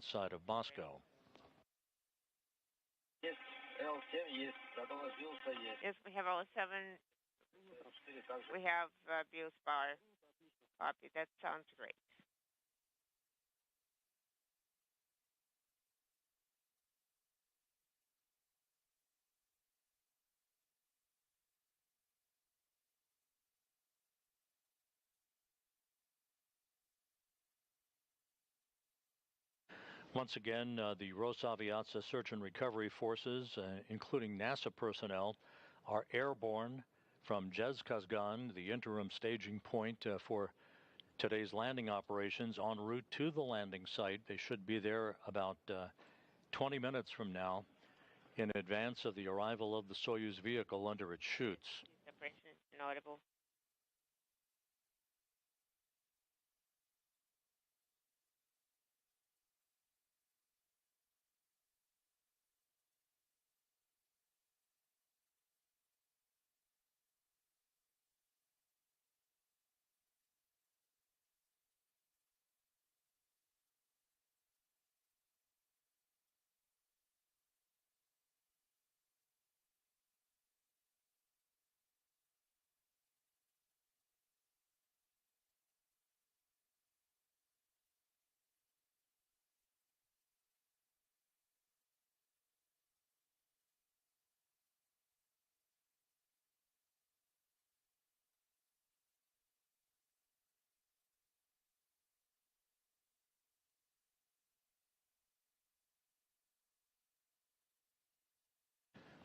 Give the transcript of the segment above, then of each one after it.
outside of Moscow. Yes, L7 есть, доложился есть. Yes, we have L7. We have Bios Bar. Copy. That sounds great. Once again, the Rosaviatsa Search and Recovery Forces, including NASA personnel, are airborne from Zhezkazgan, the interim staging point for today's landing operations, en route to the landing site. They should be there about 20 minutes from now, in advance of the arrival of the Soyuz vehicle under its chutes. Separation is inaudible.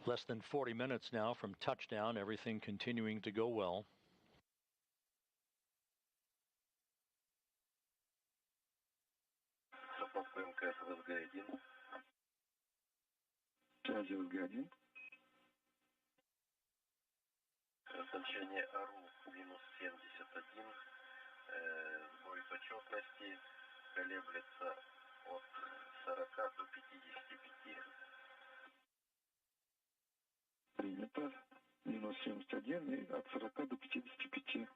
Less than 40 minutes now from touchdown, everything continuing to go well. Значение АРУ минус 71. Сбой почетности колеблется от 40 до 55. Принято. Минус 71 и от 40 до 55.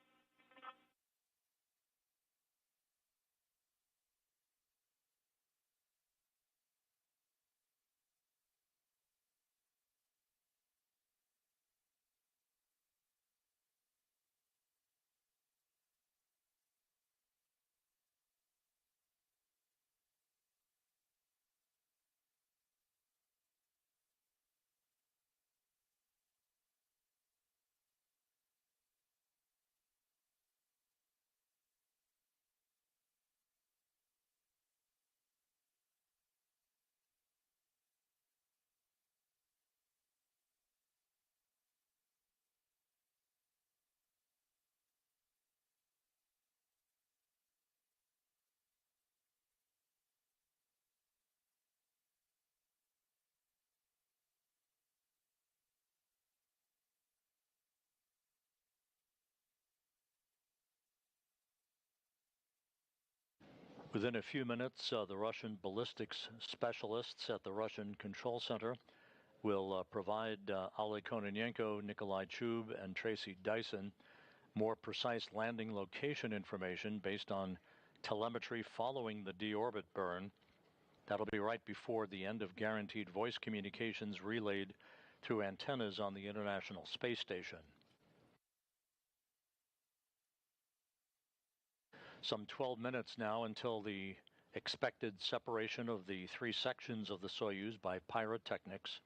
Within a few minutes, the Russian ballistics specialists at the Russian Control Center will provide Oleg Kononenko, Nikolai Chub, and Tracy Dyson more precise landing location information based on telemetry following the deorbit burn. That'll be right before the end of guaranteed voice communications relayed through antennas on the International Space Station. Some 12 minutes now until the expected separation of the three sections of the Soyuz by pyrotechnics.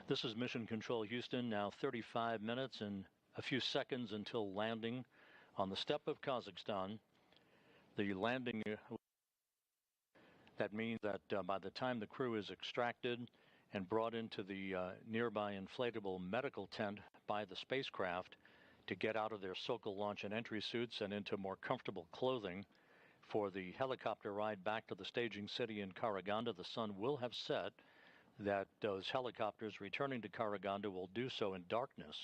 This is Mission Control Houston, now 35 minutes and a few seconds until landing on the steppe of Kazakhstan. The landing, that means that by the time the crew is extracted and brought into the nearby inflatable medical tent by the spacecraft to get out of their Sokol launch and entry suits and into more comfortable clothing for the helicopter ride back to the staging city in Karaganda, the sun will have set. That those helicopters returning to Karaganda will do so in darkness.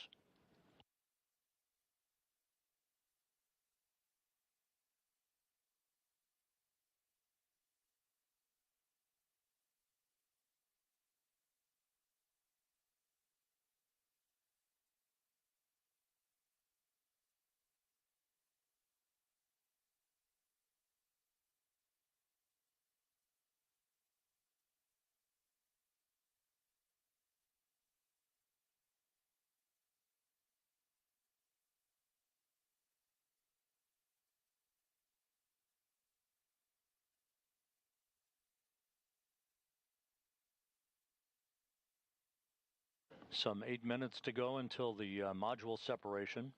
Some 8 minutes to go until the module separation.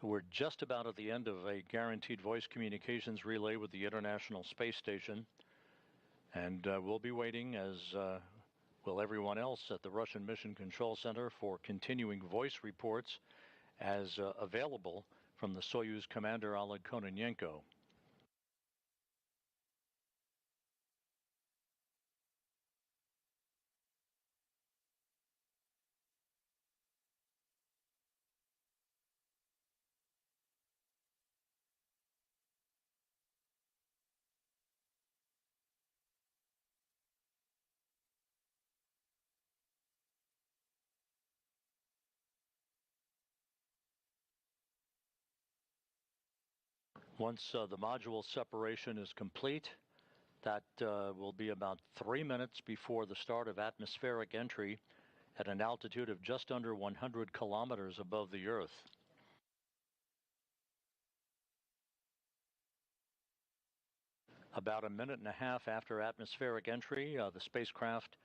We're just about at the end of a guaranteed voice communications relay with the International Space Station. And we'll be waiting, as will everyone else at the Russian Mission Control Center, for continuing voice reports as available from the Soyuz commander Oleg Kononenko. Once the module separation is complete, that will be about 3 minutes before the start of atmospheric entry at an altitude of just under 100 kilometers above the Earth. About a minute and a half after atmospheric entry, the spacecraft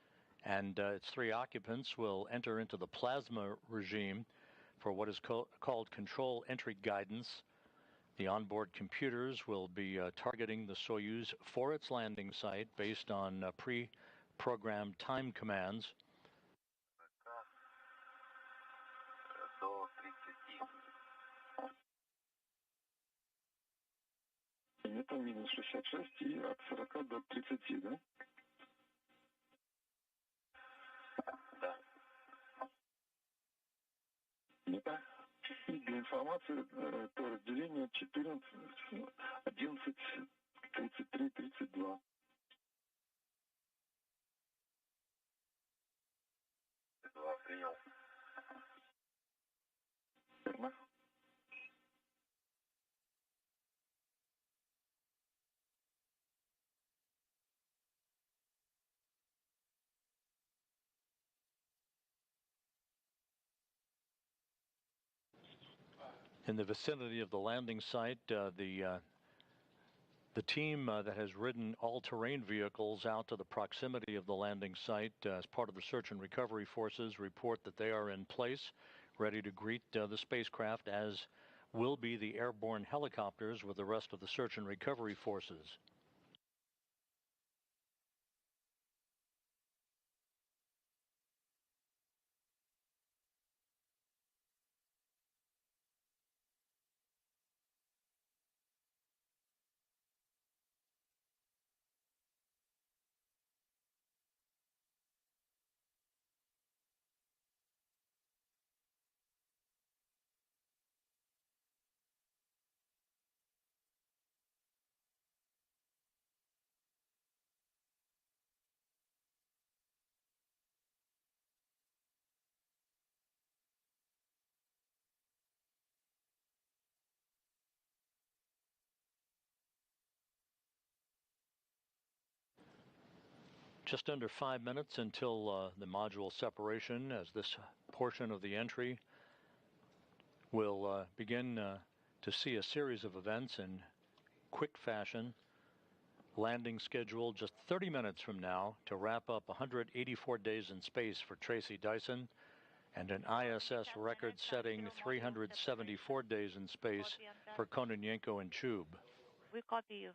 and its 3 occupants will enter into the plasma regime for what is called control entry guidance. The onboard computers will be targeting the Soyuz for its landing site based on pre-programmed time commands. Это минус 66 и от 40 до 30, да? Да. Это для информации то разделение 14, 11, 33, 32. Принял. Верно? In the vicinity of the landing site, the team that has ridden all-terrain vehicles out to the proximity of the landing site as part of the search and recovery forces report that they are in place, ready to greet the spacecraft, as will be the airborne helicopters with the rest of the search and recovery forces. Just under 5 minutes until the module separation, as this portion of the entry will begin to see a series of events in quick fashion. landing scheduled just 30 minutes from now to wrap up 184 days in space for Tracy Dyson and an ISS record-setting 374 days in space for Kononenko and Chub. We copy you.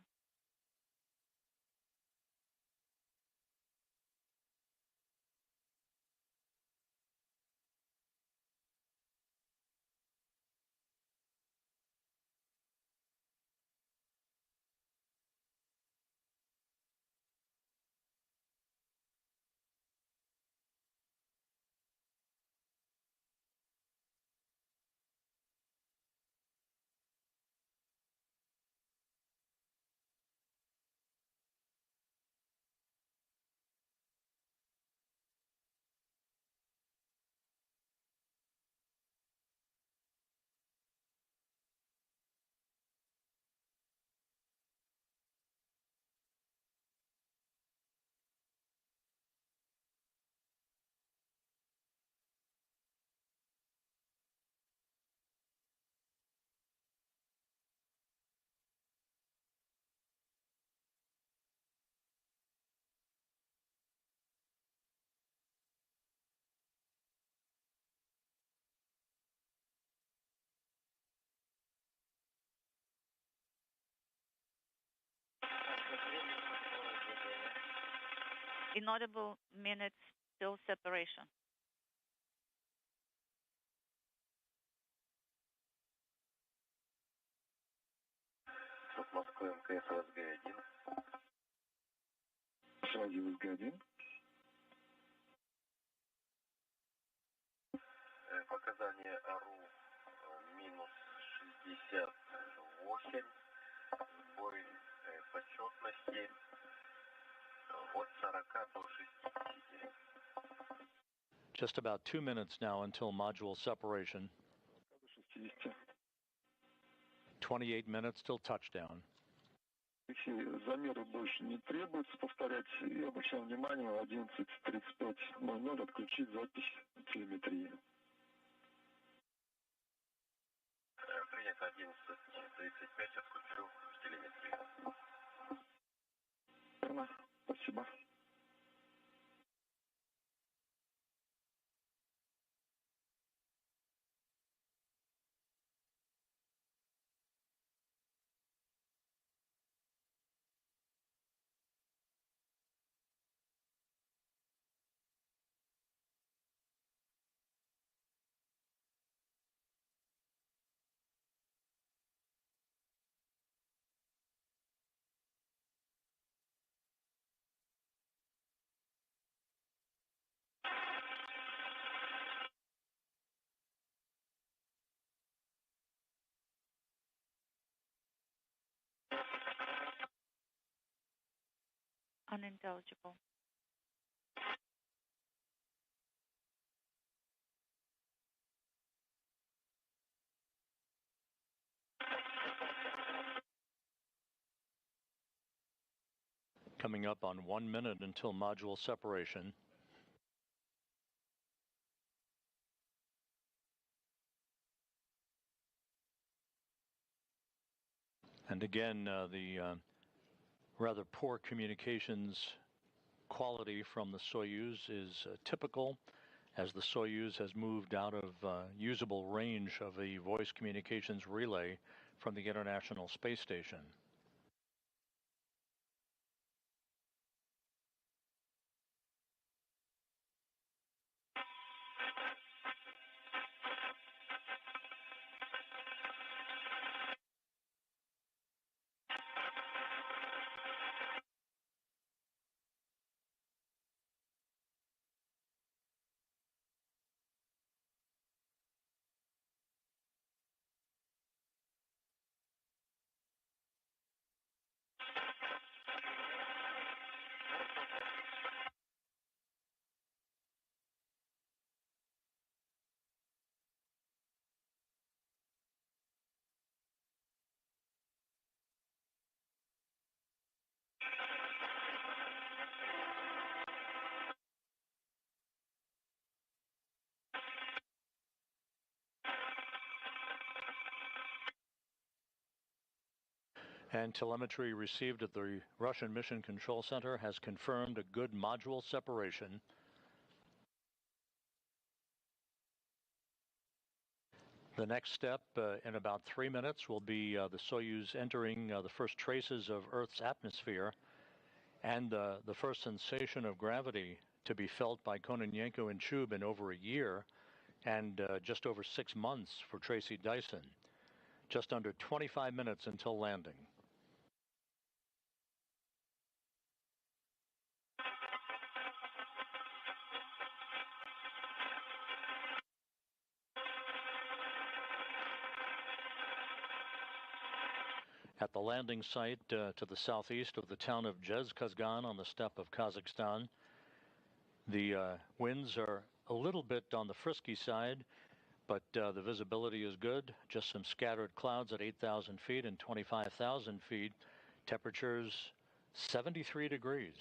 Inaudible minutes till separation. Москвы МКС ЛСГ-1. Радио ЛСГ-1. Показания АРУ минус 68. Сбой почетности от 40 до 60. Just about 2 minutes now until module separation. 28 minutes till touchdown. Замеры больше не требуется повторять. И обращаем внимание, 11:35:00 отключить запись телеметрии. Принято 11:35, отключу телеметрию. Верно. Спасибо. Unintelligible. Coming up on 1 minute until module separation. And again, the rather poor communications quality from the Soyuz is typical, as the Soyuz has moved out of usable range of the voice communications relay from the International Space Station. And telemetry received at the Russian Mission Control Center has confirmed a good module separation. The next step in about 3 minutes will be the Soyuz entering the first traces of Earth's atmosphere and the first sensation of gravity to be felt by Kononenko and Chub in over a year and just over 6 months for Tracy Dyson. Just under 25 minutes until landing. At the landing site to the southeast of the town of Zhezkazgan on the steppe of Kazakhstan, the winds are a little bit on the frisky side, but the visibility is good. Just some scattered clouds at 8,000 feet and 25,000 feet. Temperatures 73 degrees.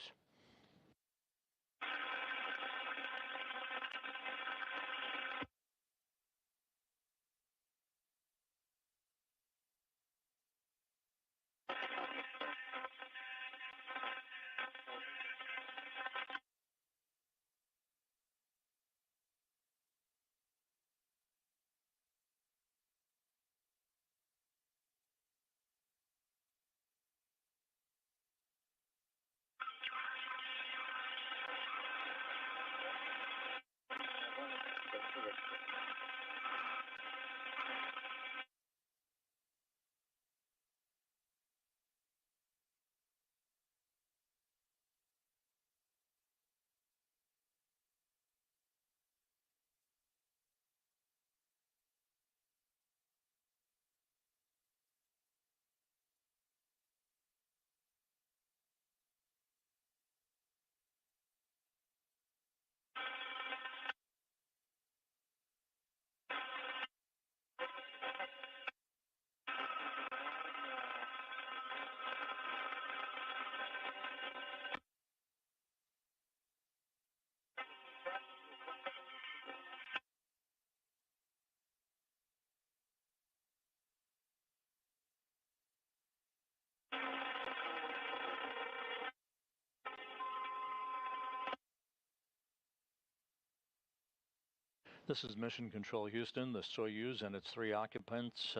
This is Mission Control Houston. The Soyuz and its 3 occupants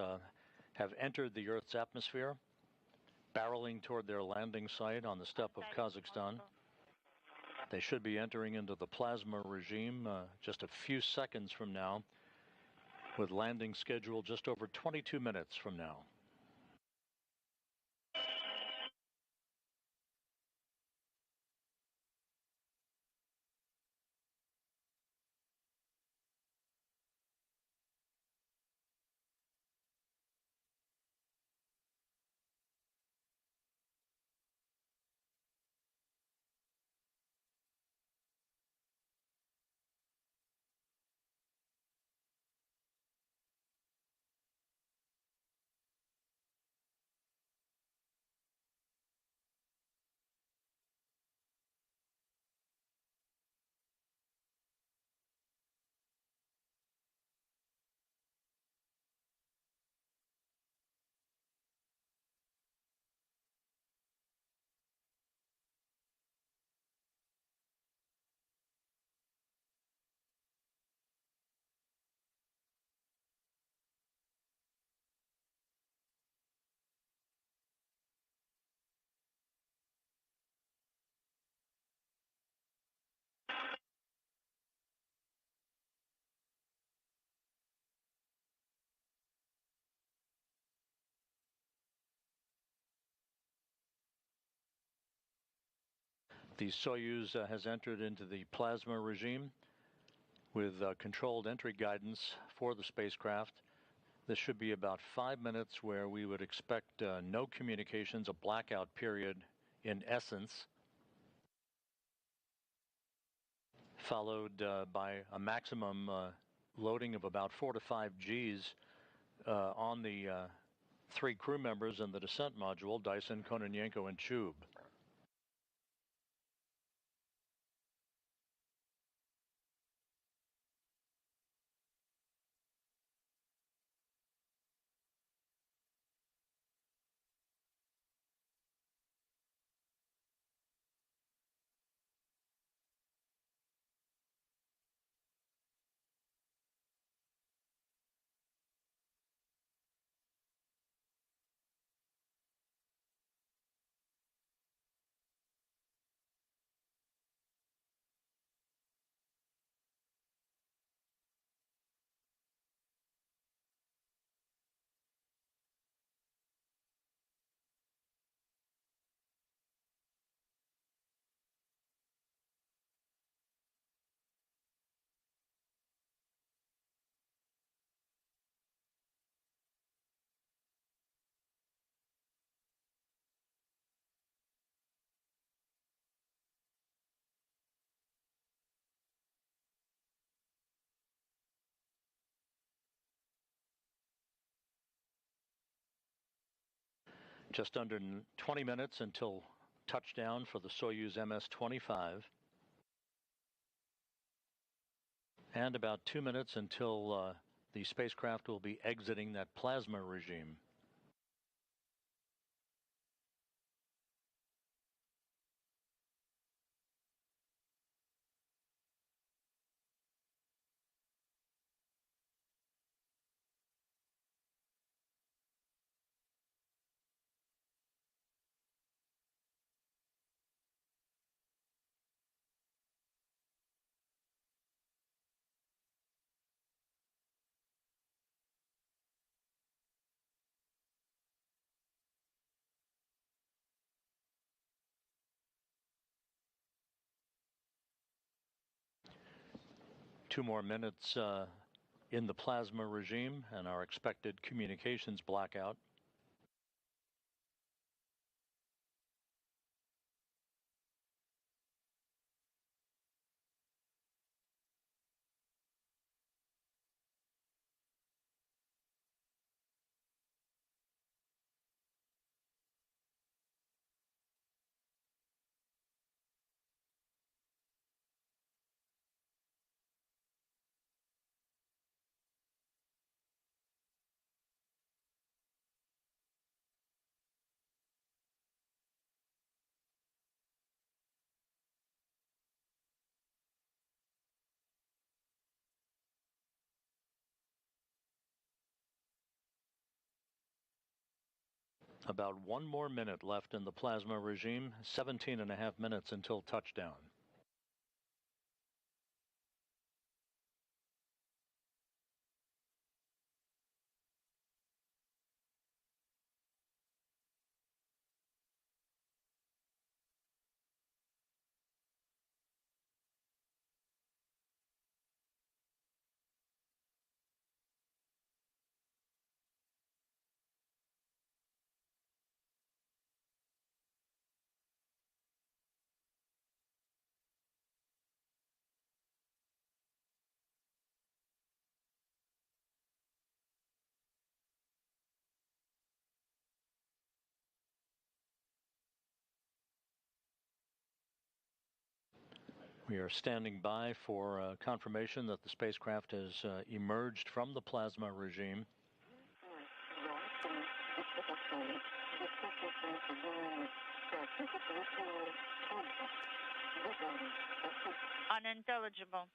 have entered the Earth's atmosphere, barreling toward their landing site on the steppe of Kazakhstan. They should be entering into the plasma regime just a few seconds from now, with landing scheduled just over 22 minutes from now. The Soyuz has entered into the plasma regime with controlled entry guidance for the spacecraft. This should be about 5 minutes where we would expect no communications, a blackout period in essence, followed by a maximum loading of about 4 to 5 Gs on the 3 crew members in the descent module, Dyson, Kononenko, and Chub. Just under 20 minutes until touchdown for the Soyuz MS-25. And about 2 minutes until the spacecraft will be exiting that plasma regime. Two more minutes in the plasma regime and our expected communications blackout. About 1 more minute left in the plasma regime, 17.5 minutes until touchdown. We are standing by for confirmation that the spacecraft has emerged from the plasma regime. Unintelligible.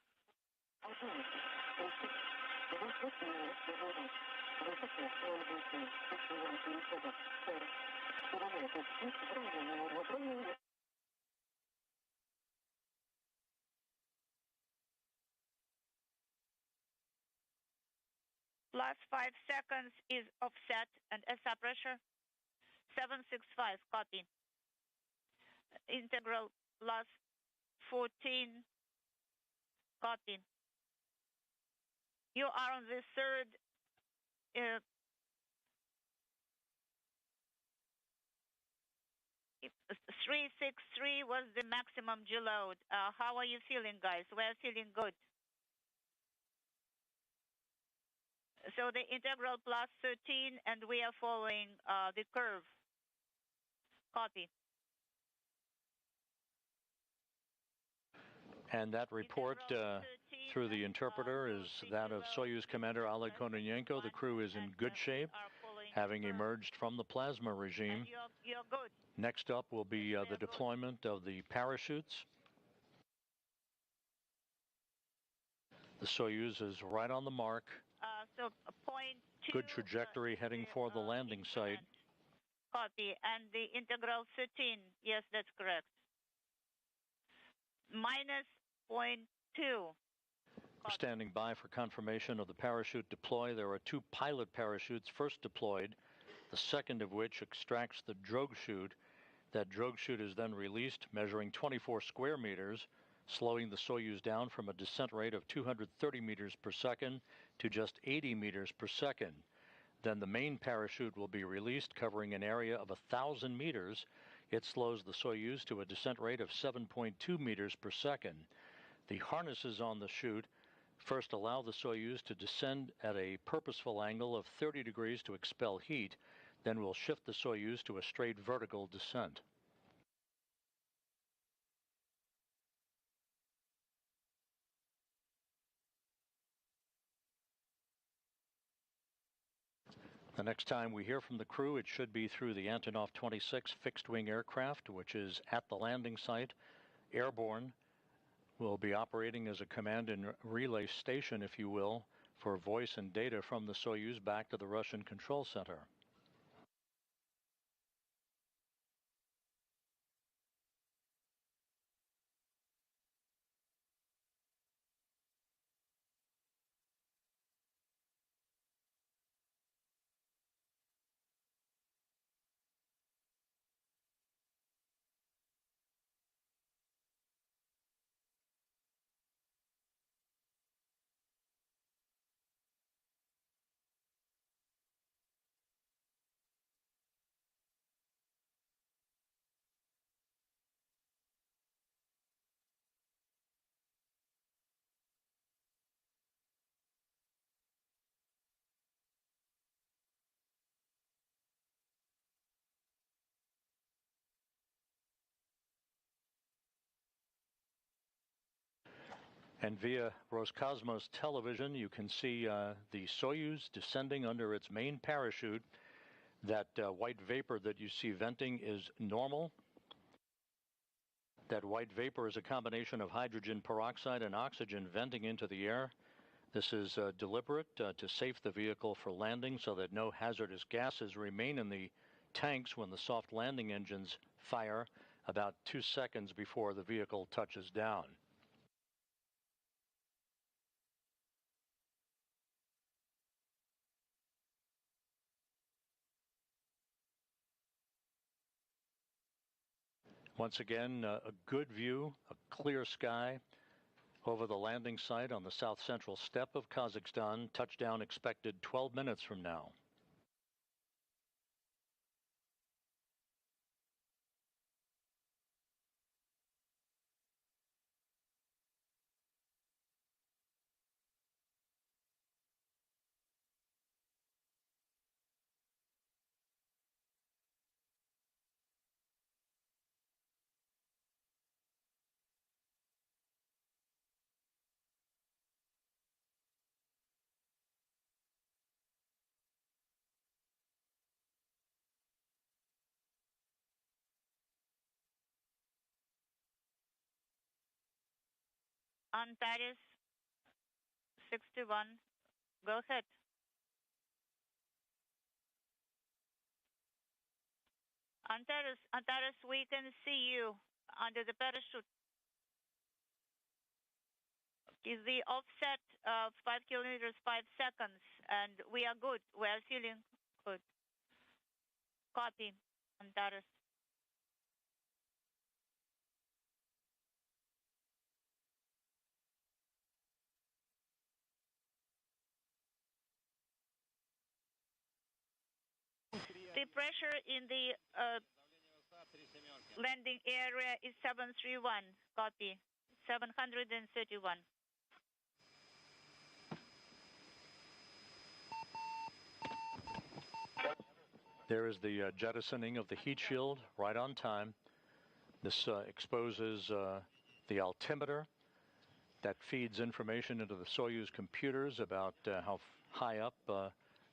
Last 5 seconds is offset and SR pressure 765, copy. Integral last 14, copy. You are on the third 363 was the maximum G load. How are you feeling, guys? We're feeling good. So the integral plus 13, and we are following the curve. Copy. And that report through the interpreter is that of Soyuz Commander Oleg Kononenko. The crew is in good shape, having emerged from the plasma regime. You're good. Next up will be the deployment of the parachutes. The Soyuz is right on the mark. So point 2, good trajectory heading for the landing site. Copy. And the integral 13. Yes, that's correct. Minus point 2. We're standing by for confirmation of the parachute deploy. There are 2 pilot parachutes first deployed, the second of which extracts the drogue chute. That drogue chute is then released, measuring 24 square meters, slowing the Soyuz down from a descent rate of 230 meters per second to just 80 meters per second. Then the main parachute will be released, covering an area of 1,000 meters. It slows the Soyuz to a descent rate of 7.2 meters per second. The harnesses on the chute first allow the Soyuz to descend at a purposeful angle of 30 degrees to expel heat. Then we'll shift the Soyuz to a straight vertical descent. The next time we hear from the crew, it should be through the Antonov 26 fixed-wing aircraft, which is at the landing site, airborne. Will be operating as a command and relay station, if you will, for voice and data from the Soyuz back to the Russian control center. And via Roscosmos television, you can see the Soyuz descending under its main parachute. That white vapor that you see venting is normal. That white vapor is a combination of hydrogen peroxide and oxygen venting into the air. This is deliberate to safe the vehicle for landing so that no hazardous gases remain in the tanks when the soft landing engines fire about 2 seconds before the vehicle touches down. Once again, a good view, a clear sky over the landing site on the south central steppe of Kazakhstan. Touchdown expected 12 minutes from now. Antares 61, go ahead. Antares, we can see you under the parachute. Is the offset 5 kilometers 5 seconds, and we are good. We are feeling good. Copy, Antares. The pressure in the landing area is 731. Copy. 731. There is the jettisoning of the heat shield right on time. This exposes the altimeter that feeds information into the Soyuz computers about how high up the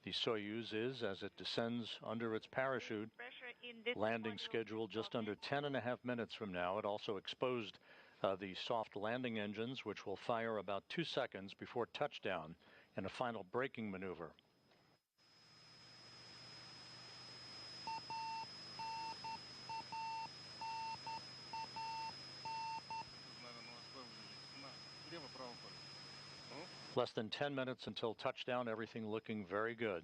Soyuz is as it descends under its parachute. Landing schedule just under 10.5 minutes from now. It also exposed the soft landing engines, which will fire about 2 seconds before touchdown in a final braking maneuver. Less than 10 minutes until touchdown, everything looking very good.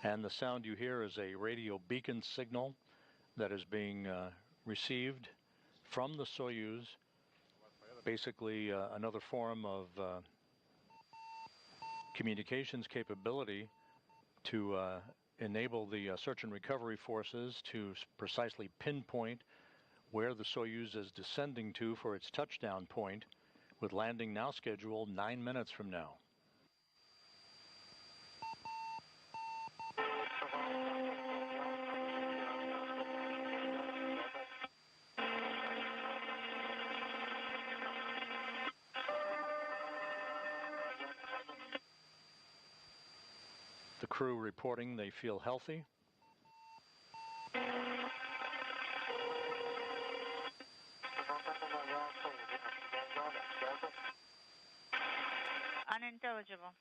And the sound you hear is a radio beacon signal that is being received from the Soyuz, basically another form of communications capability to enable the search and recovery forces to precisely pinpoint where the Soyuz is descending to for its touchdown point, with landing now scheduled 9 minutes from now. The crew reporting they feel healthy. Unintelligible.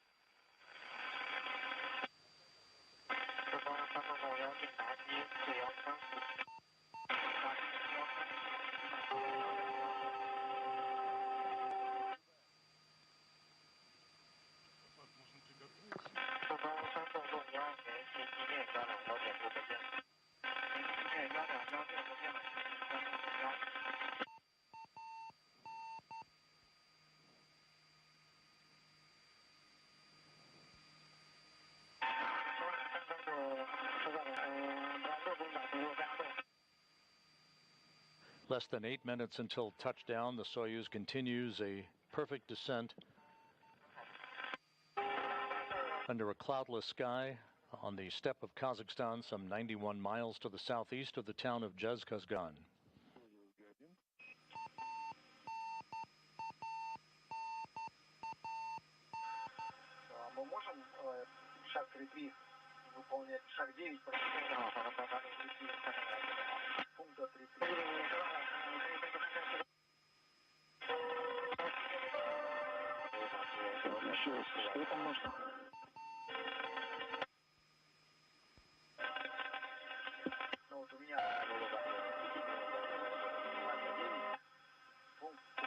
Less than 8 minutes until touchdown, the Soyuz continues a perfect descent under a cloudless sky on the steppe of Kazakhstan, some 91 miles to the southeast of the town of Jezkazgan. Что там нужно? Ну вот у меня пункт 3.3.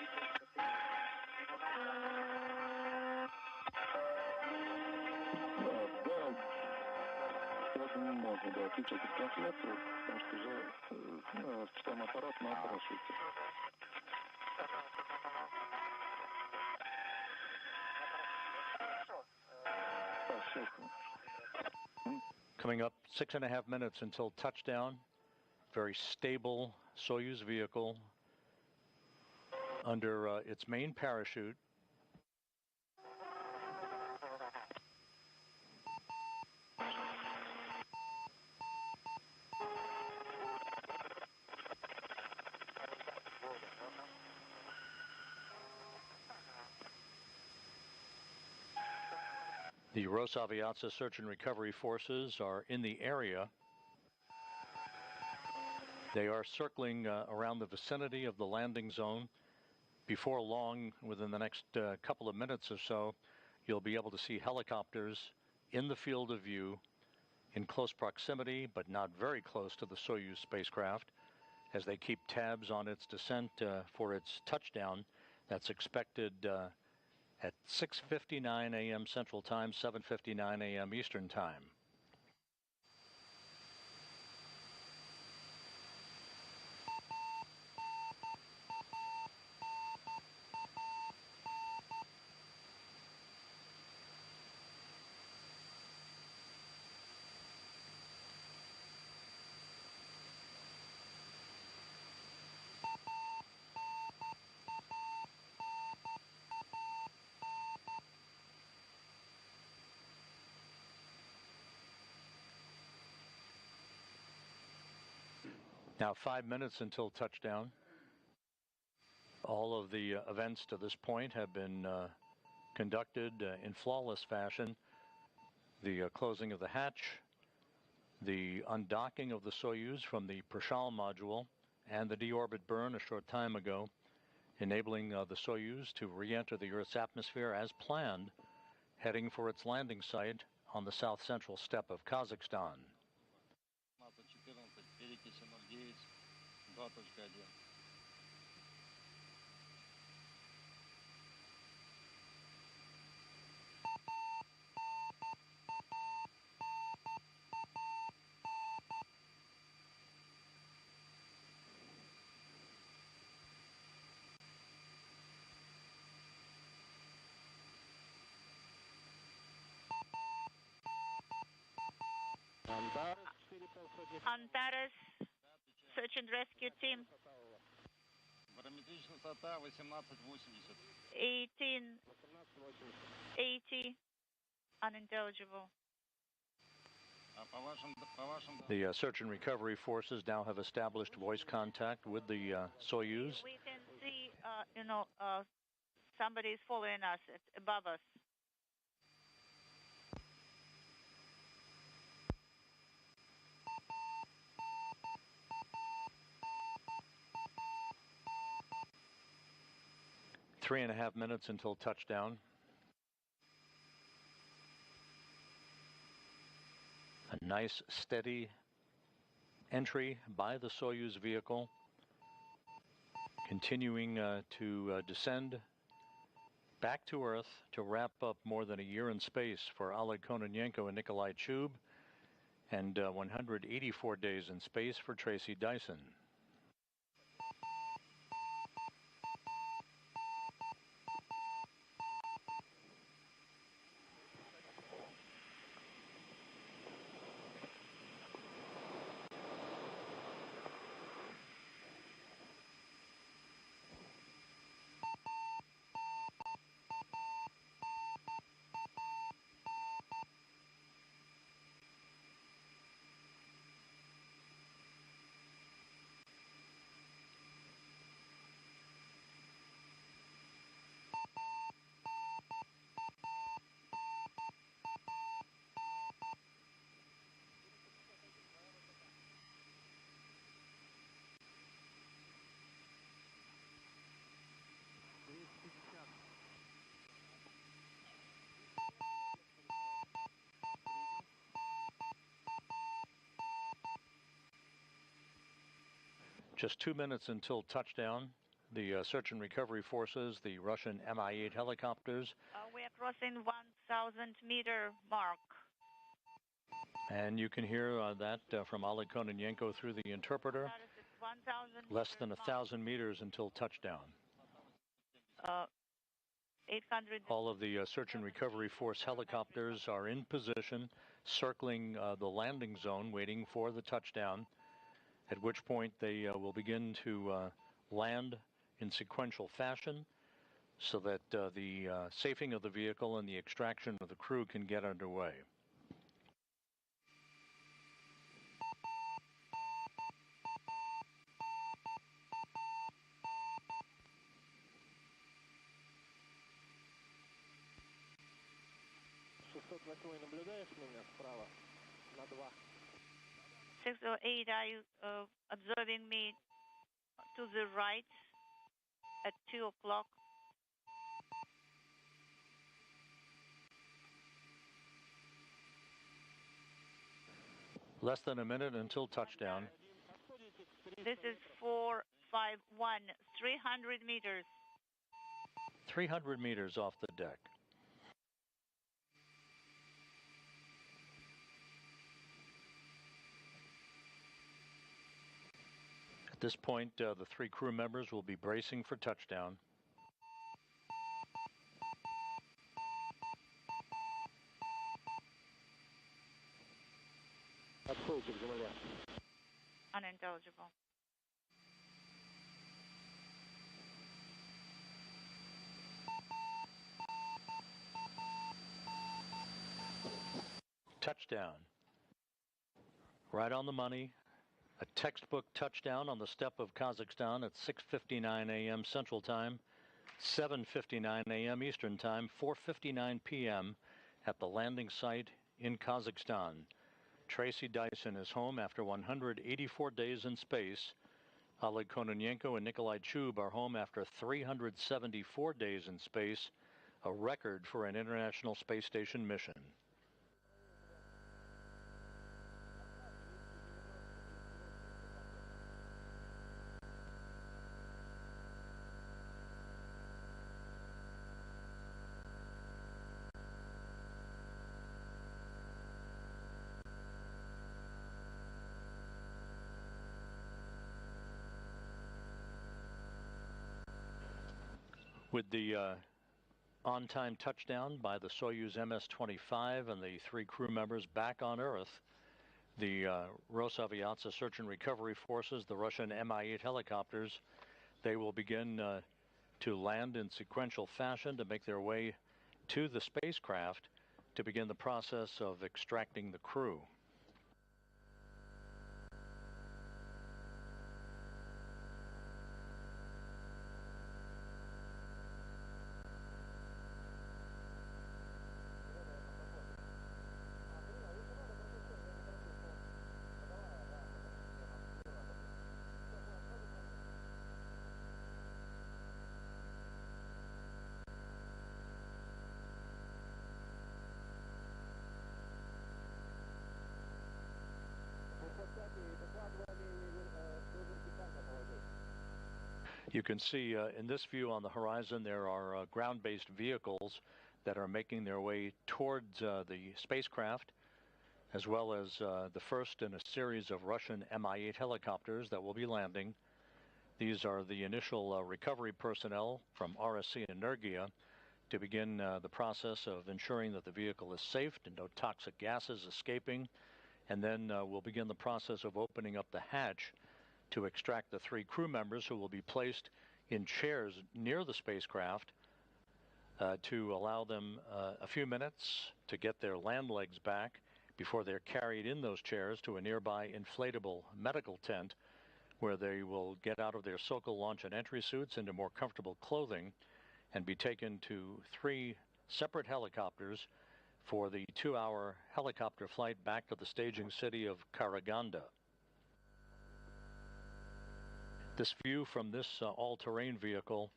Да, не можно, да, отключать трансляцию, потому что уже спам аппарат на парашюте. Coming up 6.5 minutes until touchdown. Very stable Soyuz vehicle under its main parachute. The Rosaviatsa search and recovery forces are in the area. They are circling around the vicinity of the landing zone. Before long, within the next couple of minutes or so, you'll be able to see helicopters in the field of view in close proximity, but not very close to the Soyuz spacecraft, as they keep tabs on its descent for its touchdown. That's expected at 6:59 a.m. Central Time, 7:59 a.m. Eastern Time. Now 5 minutes until touchdown. All of the events to this point have been conducted in flawless fashion. The closing of the hatch, the undocking of the Soyuz from the Prashal module, and the deorbit burn a short time ago, enabling the Soyuz to re-enter the Earth's atmosphere as planned, heading for its landing site on the south-central steppe of Kazakhstan. Antares search and rescue team. Барометрическая высота 1880. 1880. Unintelligible. The search and recovery forces now have established voice contact with the Soyuz. We can see, somebody is following us above us. Three and a half minutes until touchdown. A nice, steady entry by the Soyuz vehicle, continuing to descend back to Earth to wrap up more than a year in space for Oleg Kononenko and Nikolai Chub, and 184 days in space for Tracy Dyson. Just 2 minutes until touchdown. The search and recovery forces, the Russian Mi-8 helicopters. We are crossing 1,000-meter mark. And you can hear that from Oleg Kononenko through the interpreter. Less than 1,000 meters until touchdown. 800. All of the search and recovery force helicopters are in position, circling the landing zone, waiting for the touchdown, at which point they will begin to land in sequential fashion so that the safing of the vehicle and the extraction of the crew can get underway. Наблюдаешь меня справа на 2? 608, are you observing me to the right at 2 o'clock? Less than a minute until touchdown. This is 451, 300 meters. 300 meters off the deck. At this point, the 3 crew members will be bracing for touchdown. Unintelligible. Touchdown. Right on the money. A textbook touchdown on the steppe of Kazakhstan at 6:59 a.m. Central Time, 7:59 a.m. Eastern Time, 4:59 p.m. at the landing site in Kazakhstan. Tracy Dyson is home after 184 days in space. Oleg Kononenko and Nikolai Chub are home after 374 days in space, a record for an International Space Station mission. With the on-time touchdown by the Soyuz MS-25 and the 3 crew members back on Earth, The Rosaviatsa search and recovery forces, the Russian Mi-8 helicopters, they will begin to land in sequential fashion to make their way to the spacecraft to begin the process of extracting the crew. You can see in this view on the horizon there are ground-based vehicles that are making their way towards the spacecraft, as well as the first in a series of Russian Mi-8 helicopters that will be landing. These are the initial recovery personnel from RSC Energia to begin the process of ensuring that the vehicle is safe and no toxic gases escaping, and then we'll begin the process of opening up the hatch to extract the 3 crew members who will be placed in chairs near the spacecraft to allow them a few minutes to get their land legs back before they're carried in those chairs to a nearby inflatable medical tent where they will get out of their Sokol launch and entry suits into more comfortable clothing and be taken to 3 separate helicopters for the 2-hour helicopter flight back to the staging city of Karaganda. This view from this all-terrain vehicle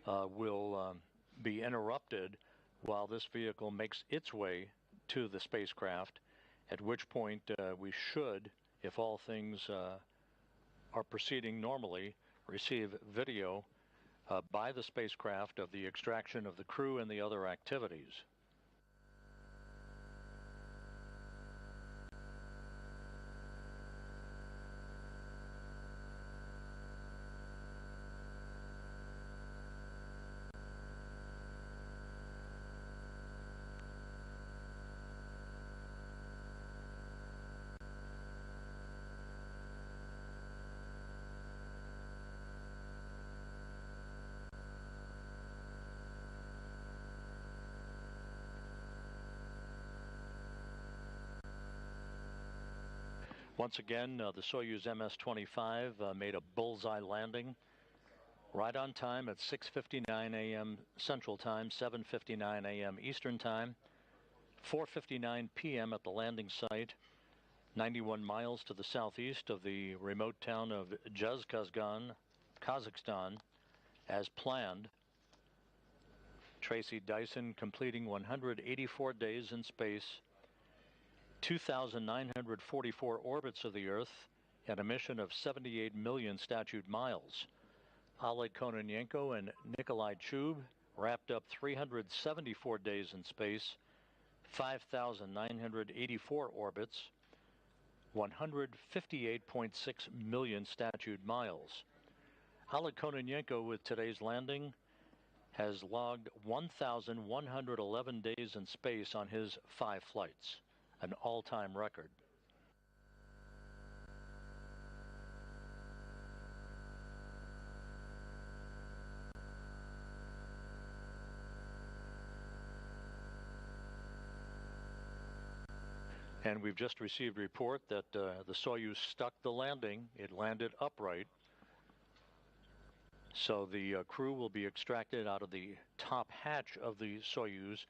will be interrupted while this vehicle makes its way to the spacecraft, at which point we should, if all things are proceeding normally, receive video by the spacecraft of the extraction of the crew and the other activities. Once again, the Soyuz MS-25 made a bullseye landing right on time at 6:59 a.m. Central Time, 7:59 a.m. Eastern Time, 4:59 p.m. at the landing site, 91 miles to the southeast of the remote town of Zhezkazgan, Kazakhstan, as planned. Tracy Dyson completing 184 days in space, 2,944 orbits of the Earth, and a mission of 78 million statute miles. Oleg Kononenko and Nikolai Chub wrapped up 374 days in space, 5,984 orbits, 158.6 million statute miles. Oleg Kononenko, with today's landing, has logged 1,111 days in space on his 5 flights, an all-time record. And we've just received a report that the Soyuz stuck the landing. It landed upright. So the crew will be extracted out of the top hatch of the Soyuz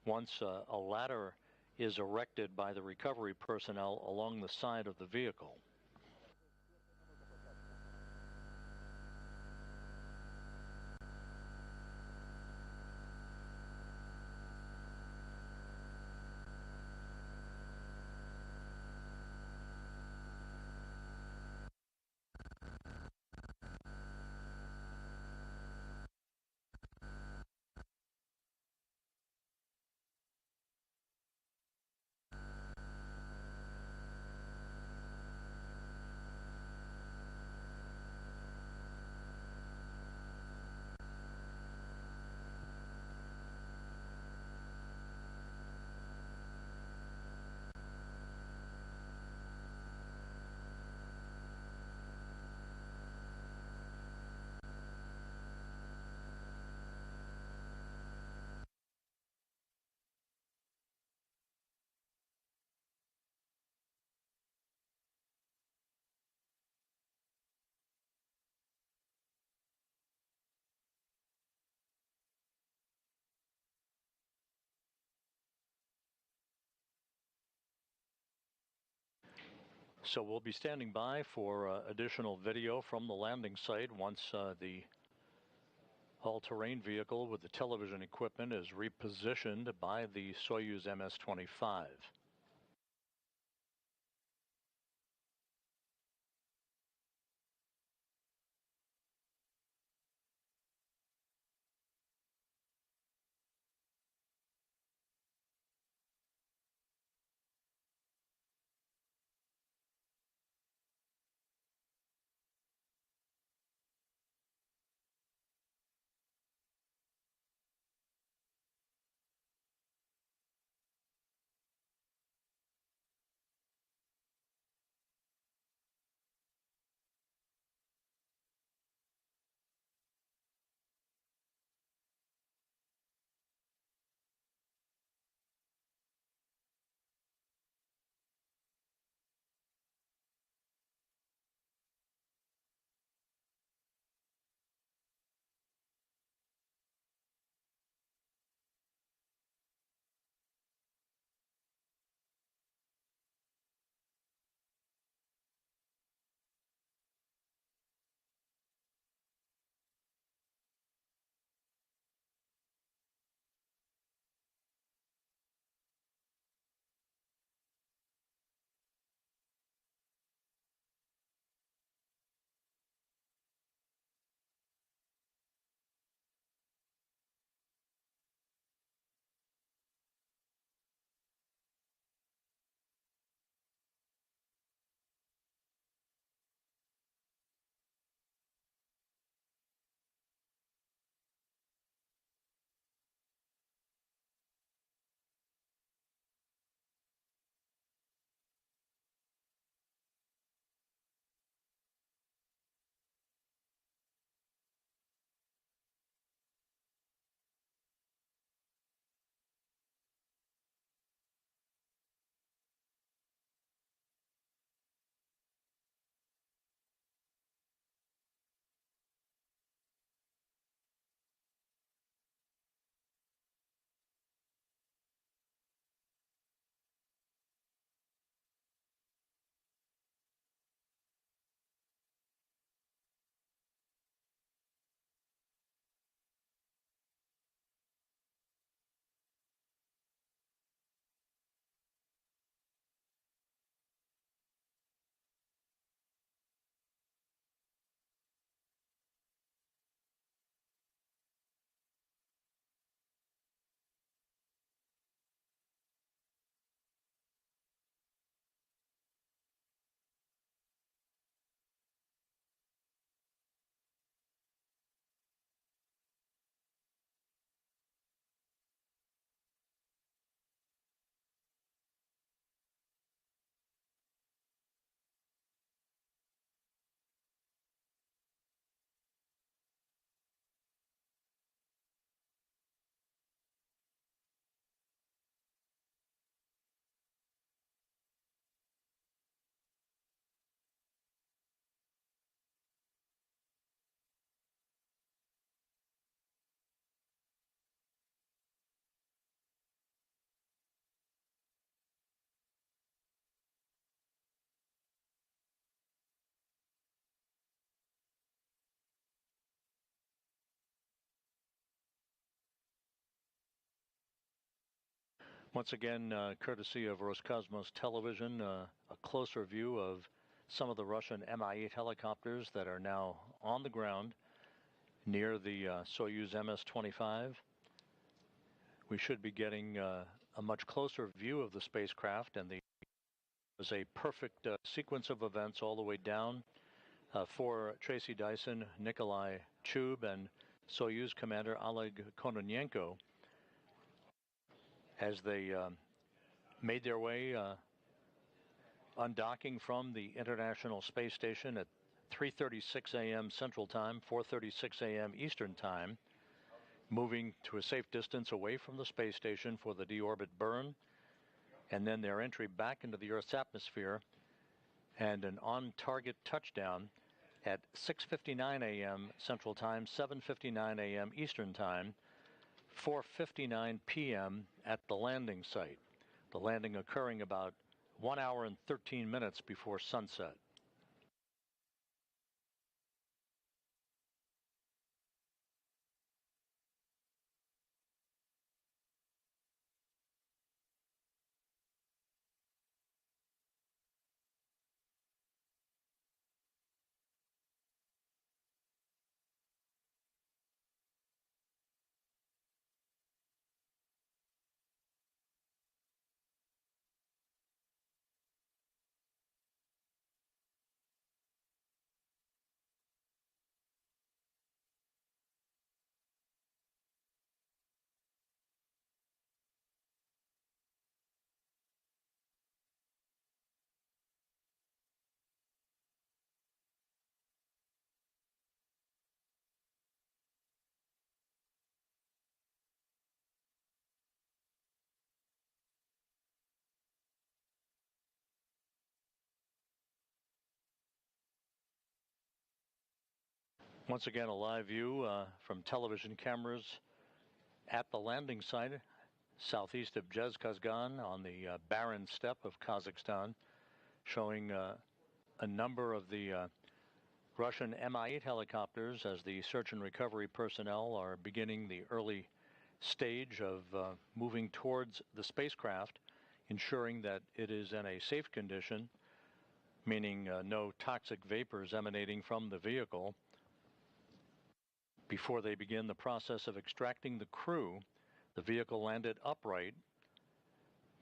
once a ladder is erected by the recovery personnel along the side of the vehicle. So we'll be standing by for additional video from the landing site once the all-terrain vehicle with the television equipment is repositioned by the Soyuz MS-25. Once again, courtesy of Roscosmos television, a closer view of some of the Russian Mi-8 helicopters that are now on the ground near the Soyuz MS-25. We should be getting a much closer view of the spacecraft, and was a perfect sequence of events all the way down for Tracy Dyson, Nikolai, Chub, and Soyuz commander Oleg Kononenko as they made their way undocking from the International Space Station at 3:36 a.m. Central Time, 4:36 a.m. Eastern Time, moving to a safe distance away from the space station for the deorbit burn, and then their entry back into the Earth's atmosphere and an on-target touchdown at 6:59 a.m. Central Time, 7:59 a.m. Eastern Time, 4:59 p.m. at the landing site. The landing occurring about 1 hour and 13 minutes before sunset. Once again, a live view from television cameras at the landing site southeast of Zhezkazgan on the barren steppe of Kazakhstan, showing a number of the Russian Mi-8 helicopters as the search and recovery personnel are beginning the early stage of moving towards the spacecraft, ensuring that it is in a safe condition, meaning no toxic vapors emanating from the vehicle, before they begin the process of extracting the crew. The vehicle landed upright,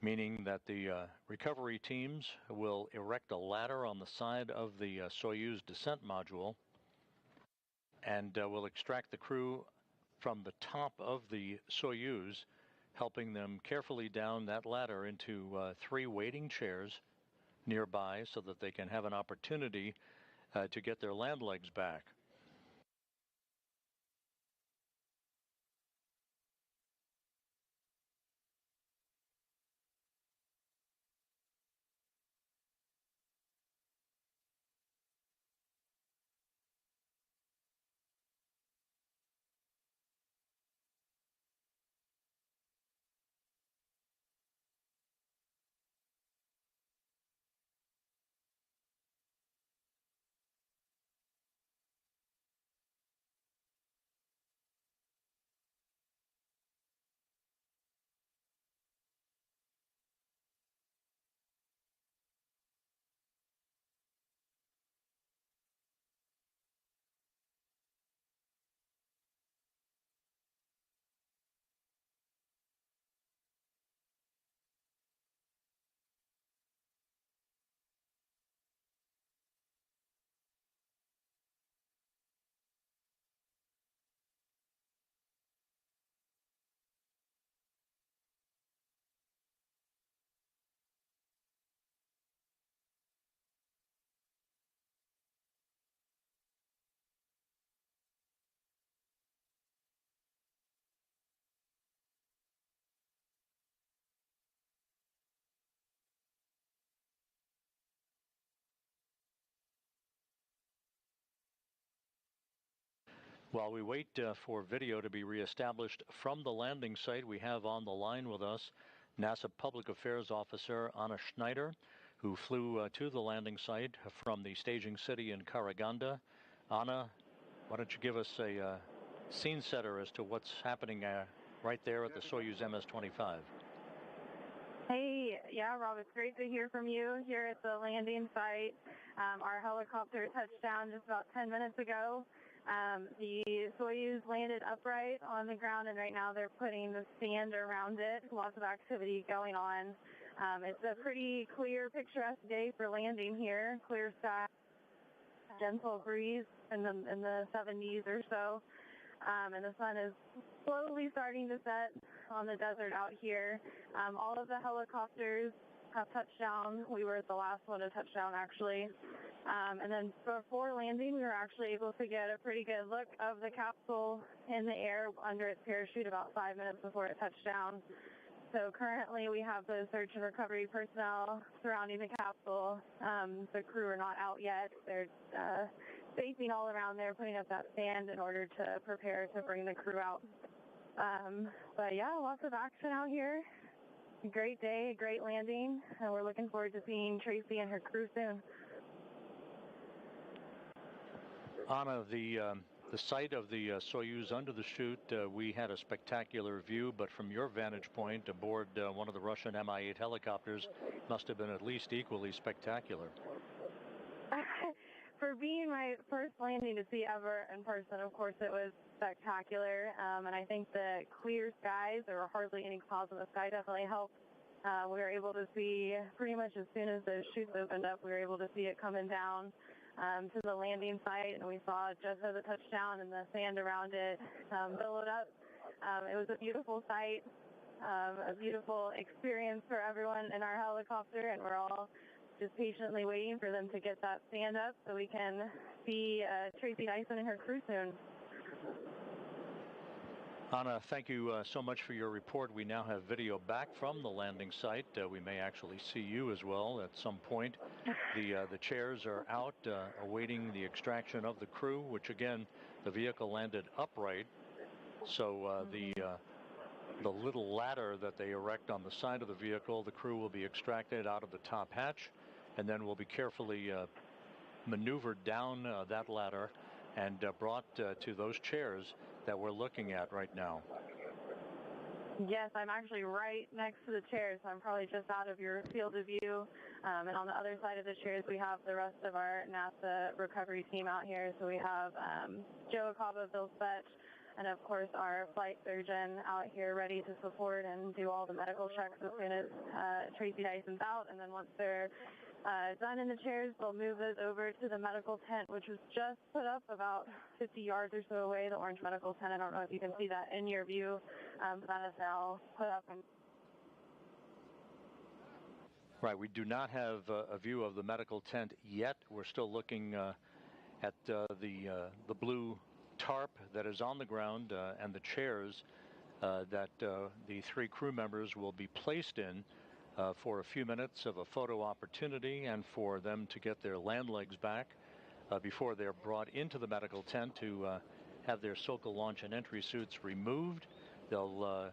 meaning that the recovery teams will erect a ladder on the side of the Soyuz descent module and will extract the crew from the top of the Soyuz, helping them carefully down that ladder into 3 waiting chairs nearby so that they can have an opportunity to get their land legs back. While we wait for video to be reestablished from the landing site, we have on the line with us NASA Public Affairs Officer Anna Schneider, who flew to the landing site from the staging city in Karaganda. Anna, why don't you give us a scene setter as to what's happening right there at the Soyuz MS-25? Hey, yeah, Rob, it's great to hear from you here at the landing site. Our helicopter touched down just about 10 minutes ago. The Soyuz landed upright on the ground, and right now they're putting the stand around it. Lots of activity going on. It's a pretty clear, picturesque day for landing here. Clear sky, gentle breeze in the 70s or so, and the sun is slowly starting to set on the desert out here. All of the helicopters have touched down. We were the last one to touch down, actually. And then before landing, we were actually able to get a pretty good look of the capsule in the air under its parachute about 5 minutes before it touched down. So currently we have the search and recovery personnel surrounding the capsule. The crew are not out yet. They're spacing all around there, putting up that stand in order to prepare to bring the crew out. But yeah, lots of action out here. A great day, a great landing, and we're looking forward to seeing Tracy and her crew soon. Anna, the site of the Soyuz under the chute, we had a spectacular view, but from your vantage point aboard one of the Russian Mi-8 helicopters, must have been at least equally spectacular. For being my first landing to see ever in person, of course, it was spectacular. And I think the clear skies, there were hardly any clouds in the sky, definitely helped. We were able to see pretty much as soon as the chutes opened up, we were able to see it coming down to the landing site, and we saw just as it touched down and the sand around it billowed up. It was a beautiful sight, a beautiful experience for everyone in our helicopter, and we're all just patiently waiting for them to get that sand up so we can see Tracy Dyson and her crew soon. Anna, thank you so much for your report. We now have video back from the landing site. We may actually see you as well at some point. The chairs are out awaiting the extraction of the crew, which again, the vehicle landed upright. So the little ladder that they erect on the side of the vehicle, the crew will be extracted out of the top hatch, and then will be carefully maneuvered down that ladder and brought to those chairs that we're looking at right now. Yes, I'm actually right next to the chairs, so I'm probably just out of your field of view. And on the other side of the chairs, we have the rest of our NASA recovery team out here. So we have Joe Acaba, Bill Spetch, and of course our flight surgeon out here ready to support and do all the medical checks as soon as Tracy Dyson's out. And then once they're done in the chairs, they'll move those over to the medical tent, which was just put up about 50 yards or so away, the orange medical tent. I don't know if you can see that in your view, but that is now put up. Right, we do not have a view of the medical tent yet. We're still looking at the blue tarp that is on the ground and the chairs that the three crew members will be placed in for a few minutes of a photo opportunity and for them to get their land legs back before they're brought into the medical tent to have their SOCOL launch and entry suits removed. They'll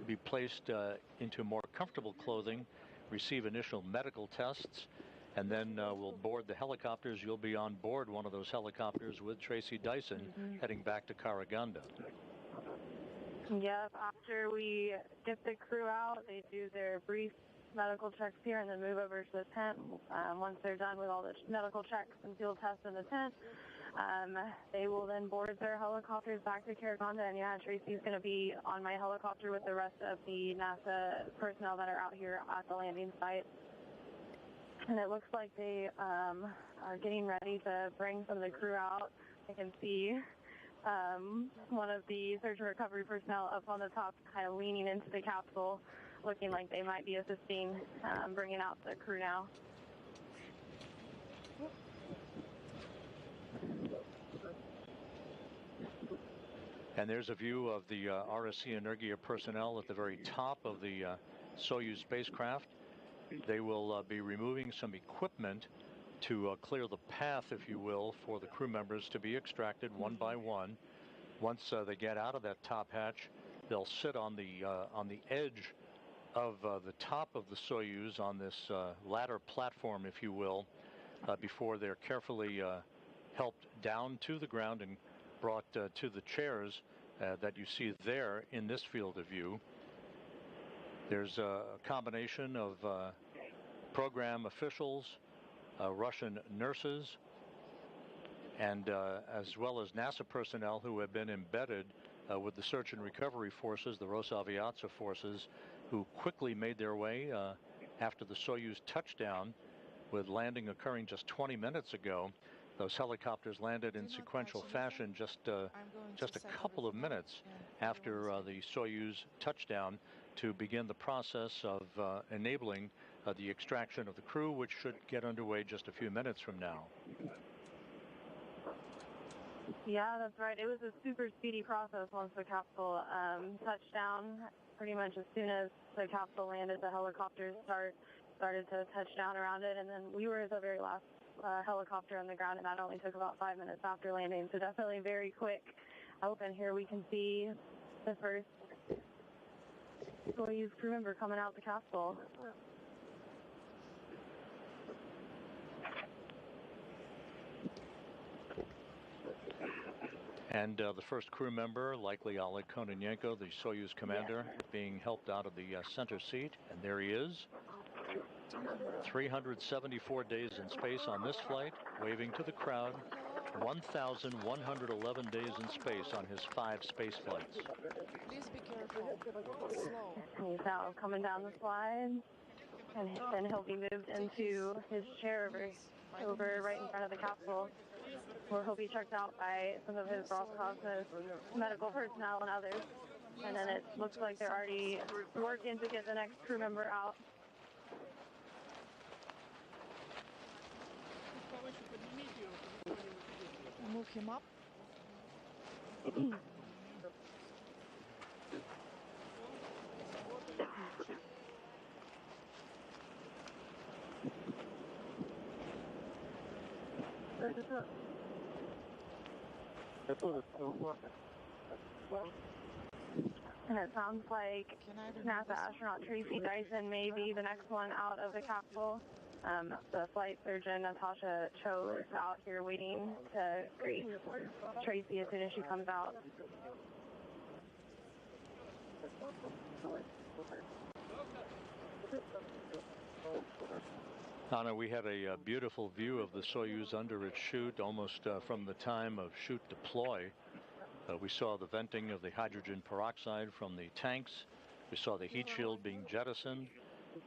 be placed into more comfortable clothing, receive initial medical tests, and then we'll board the helicopters. You'll be on board one of those helicopters with Tracy Dyson heading back to Karaganda. Yep, after we get the crew out, they do their brief medical checks here and then move over to the tent. Once they're done with all the medical checks and field tests in the tent, they will then board their helicopters back to Karaganda. And yeah, Tracy's going to be on my helicopter with the rest of the NASA personnel that are out here at the landing site. And it looks like they are getting ready to bring some of the crew out. I can see one of the search and recovery personnel up on the top kind of leaning into the capsule, looking like they might be assisting bringing out the crew now. And there's a view of the RSC Energia personnel at the very top of the Soyuz spacecraft. They will be removing some equipment to clear the path, if you will, for the crew members to be extracted one by one. Once they get out of that top hatch, they'll sit on the edge of the top of the Soyuz on this ladder platform, if you will, before they're carefully helped down to the ground and brought to the chairs that you see there in this field of view. There's a combination of program officials, Russian nurses, and as well as NASA personnel who have been embedded with the search and recovery forces, the Rosaviatsa forces, who quickly made their way after the Soyuz touchdown, with landing occurring just 20 minutes ago. Those helicopters landed in sequential fashion just a couple of minutes after the Soyuz touchdown to begin the process of enabling the extraction of the crew, which should get underway just a few minutes from now. Yeah, that's right. It was a super speedy process once the capsule touched down. Pretty much as soon as the capsule landed, the helicopters started to touch down around it, and then we were the very last helicopter on the ground, and that only took about 5 minutes after landing, so definitely very quick. And here we can see the first Soyuz crew member coming out the capsule. And the first crew member, likely Oleg Kononenko, the Soyuz commander, being helped out of the center seat. And there he is. 374 days in space on this flight, waving to the crowd. 1,111 days in space on his 5 space flights. Please be careful. Slow. He's now coming down the slide, and then he'll be moved into his chair over right in front of the capsule, where he'll be checked out by some of his Roscosmos medical personnel and others. And then it looks like they're already working to get the next crew member out. Move him up. And it sounds like NASA astronaut Tracy Dyson may be the next one out of the capsule. The flight surgeon, Natasha Chub, is out here waiting to greet Tracy as soon as she comes out. Anna, we had a beautiful view of the Soyuz under its chute, almost from the time of chute deploy. We saw the venting of the hydrogen peroxide from the tanks. We saw the heat shield being jettisoned.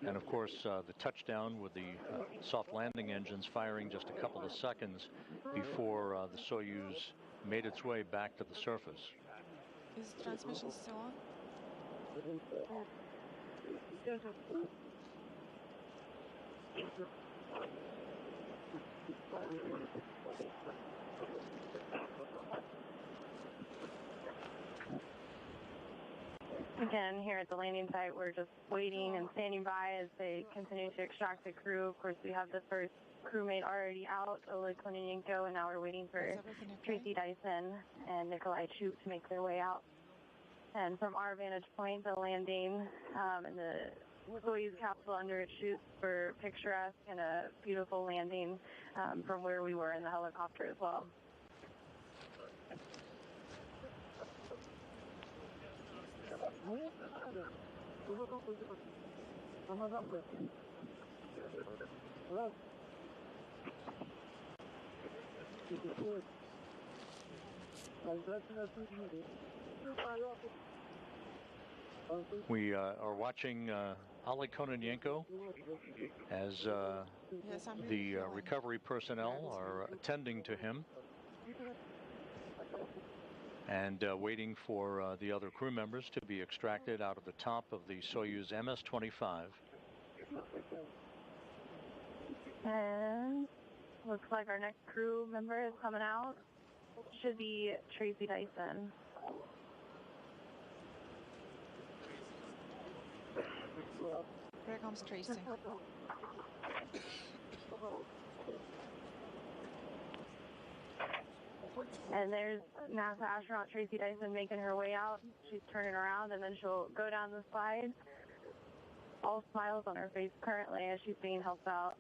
And of course, the touchdown with the soft landing engines firing just a couple of seconds before the Soyuz made its way back to the surface. Is transmission still on? Again, here at the landing site, we're just waiting and standing by as they continue to extract the crew. Of course, we have the first crewmate already out, Oleg Kononenko, and now we're waiting for Tracy Dyson and Nikolai Chub to make their way out. And from our vantage point, the landing and the Soyuz capsule under its chute were picturesque and a beautiful landing from where we were in the helicopter as well. We are watching Oleg Kononenko as the recovery personnel are attending to him and waiting for the other crew members to be extracted out of the top of the Soyuz MS-25. And looks like our next crew member is coming out. Should be Tracy Dyson. Here comes Tracy. And there's NASA astronaut Tracy Dyson making her way out. She's turning around and then she'll go down the slide. All smiles on her face currently as she's being helped out.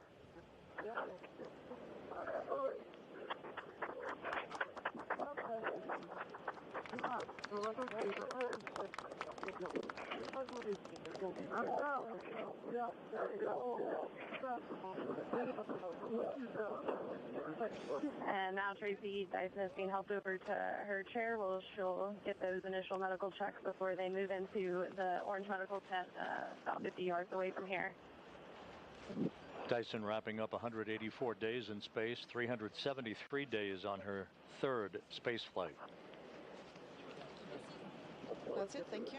And now Tracy Dyson is being helped over to her chair. Well, she'll get those initial medical checks before they move into the orange medical tent about 50 yards away from here. Dyson wrapping up 184 days in space, 373 days on her third space flight. That's it, thank you.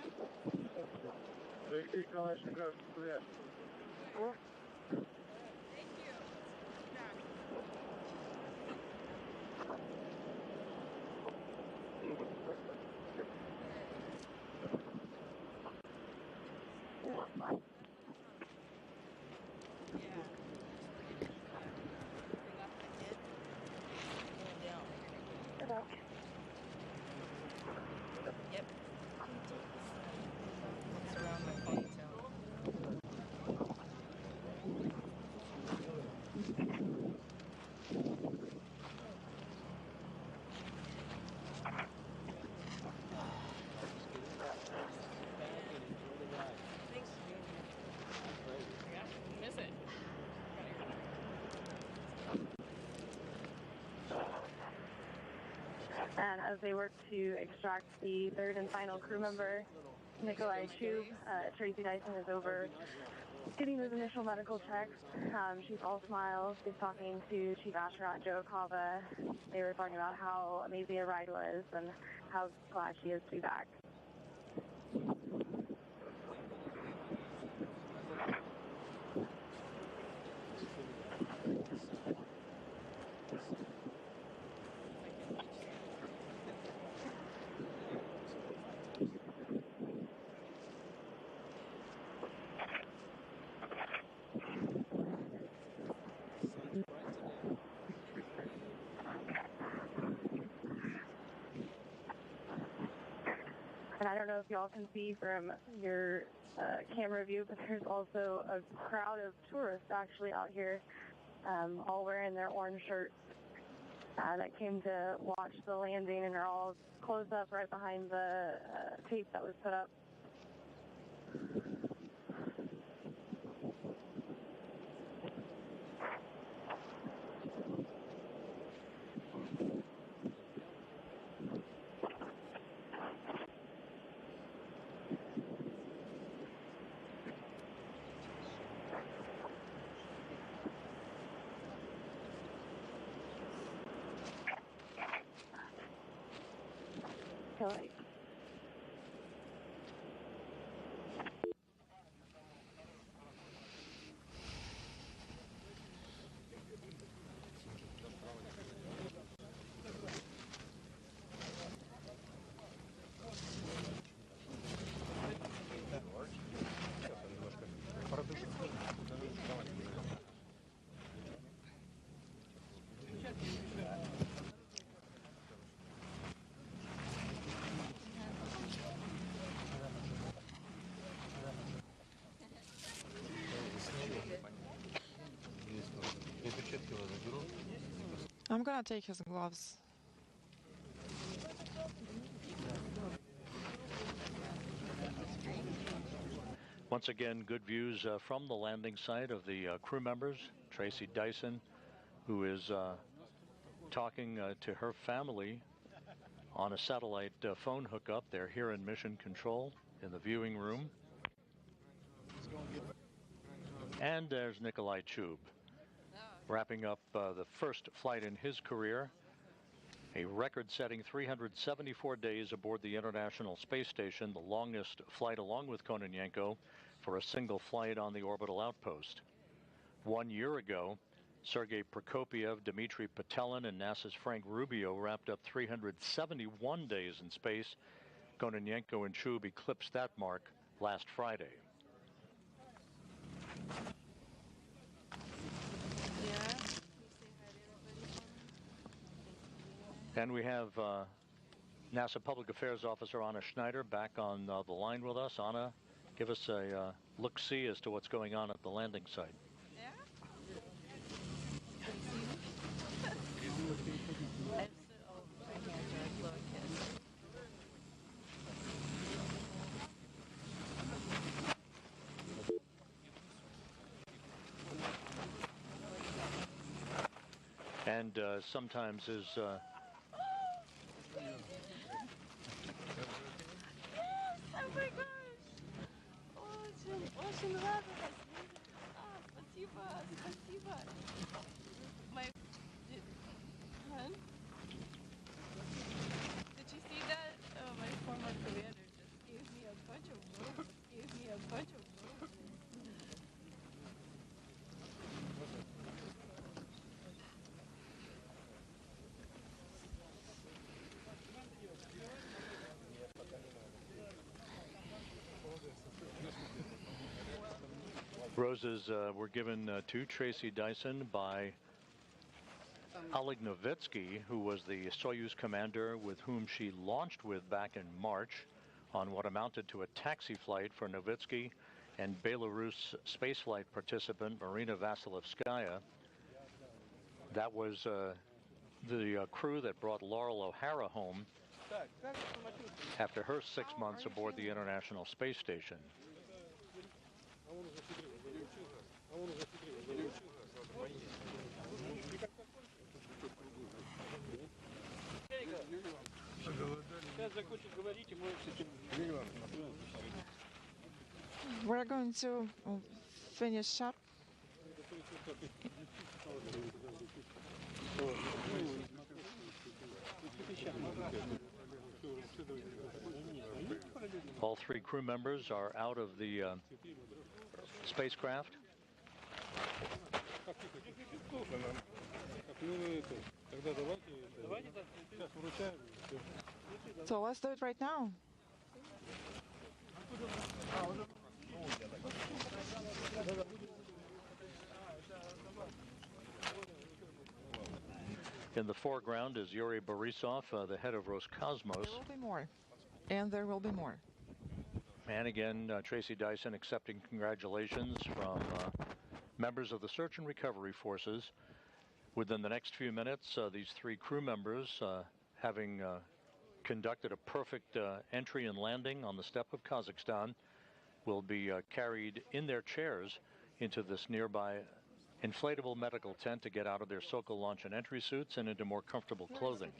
as they work to extract the third and final crew member, Nikolai Chub. Tracy Dyson is over getting those initial medical checks. She's all smiles. She's talking to Chief Astronaut Joe Kava. They were talking about how amazing a ride was and how glad she is to be back. And I don't know if y'all can see from your camera view, but there's also a crowd of tourists actually out here, all wearing their orange shirts that came to watch the landing and are all close up right behind the tape that was put up. Nikolai. I'm gonna take his gloves. Once again, good views from the landing site of the crew members. Tracy Dyson, who is talking to her family on a satellite phone hookup. They're here in Mission Control in the viewing room. And there's Nikolai Chub, wrapping up the first flight in his career. A record-setting 374 days aboard the International Space Station, the longest flight along with Kononenko for a single flight on the orbital outpost. 1 year ago, Sergei Prokopyev, Dmitry Petelin, and NASA's Frank Rubio wrapped up 371 days in space. Kononenko and Chub eclipsed that mark last Friday. And we have NASA Public Affairs Officer Anna Schneider back on the line with us. Anna, give us a look-see as to what's going on at the landing site. Yeah? And sometimes is Yes! Oh my gosh! Очень рада вас видеть. Спасибо. My hun? Did you see that? Oh, my former commander just gave me a bunch of roses. Roses were given to Tracy Dyson by Oleg, who was the Soyuz commander with whom she launched with back in March on what amounted to a taxi flight for Novitsky and Belarus spaceflight participant Marina Vasilevskaya. That was the crew that brought Laurel O'Hara home after her 6 months aboard the International Space Station. We're going to finish up. All three crew members are out of the spacecraft. So let's do it right now. In the foreground is Yuri Borisov, the head of Roscosmos. There will be more, and there will be more. And again, Tracy Dyson accepting congratulations from members of the search and recovery forces. Within the next few minutes, these three crew members, having conducted a perfect entry and landing on the steppe of Kazakhstan, will be carried in their chairs into this nearby inflatable medical tent to get out of their Sokol launch and entry suits and into more comfortable clothing.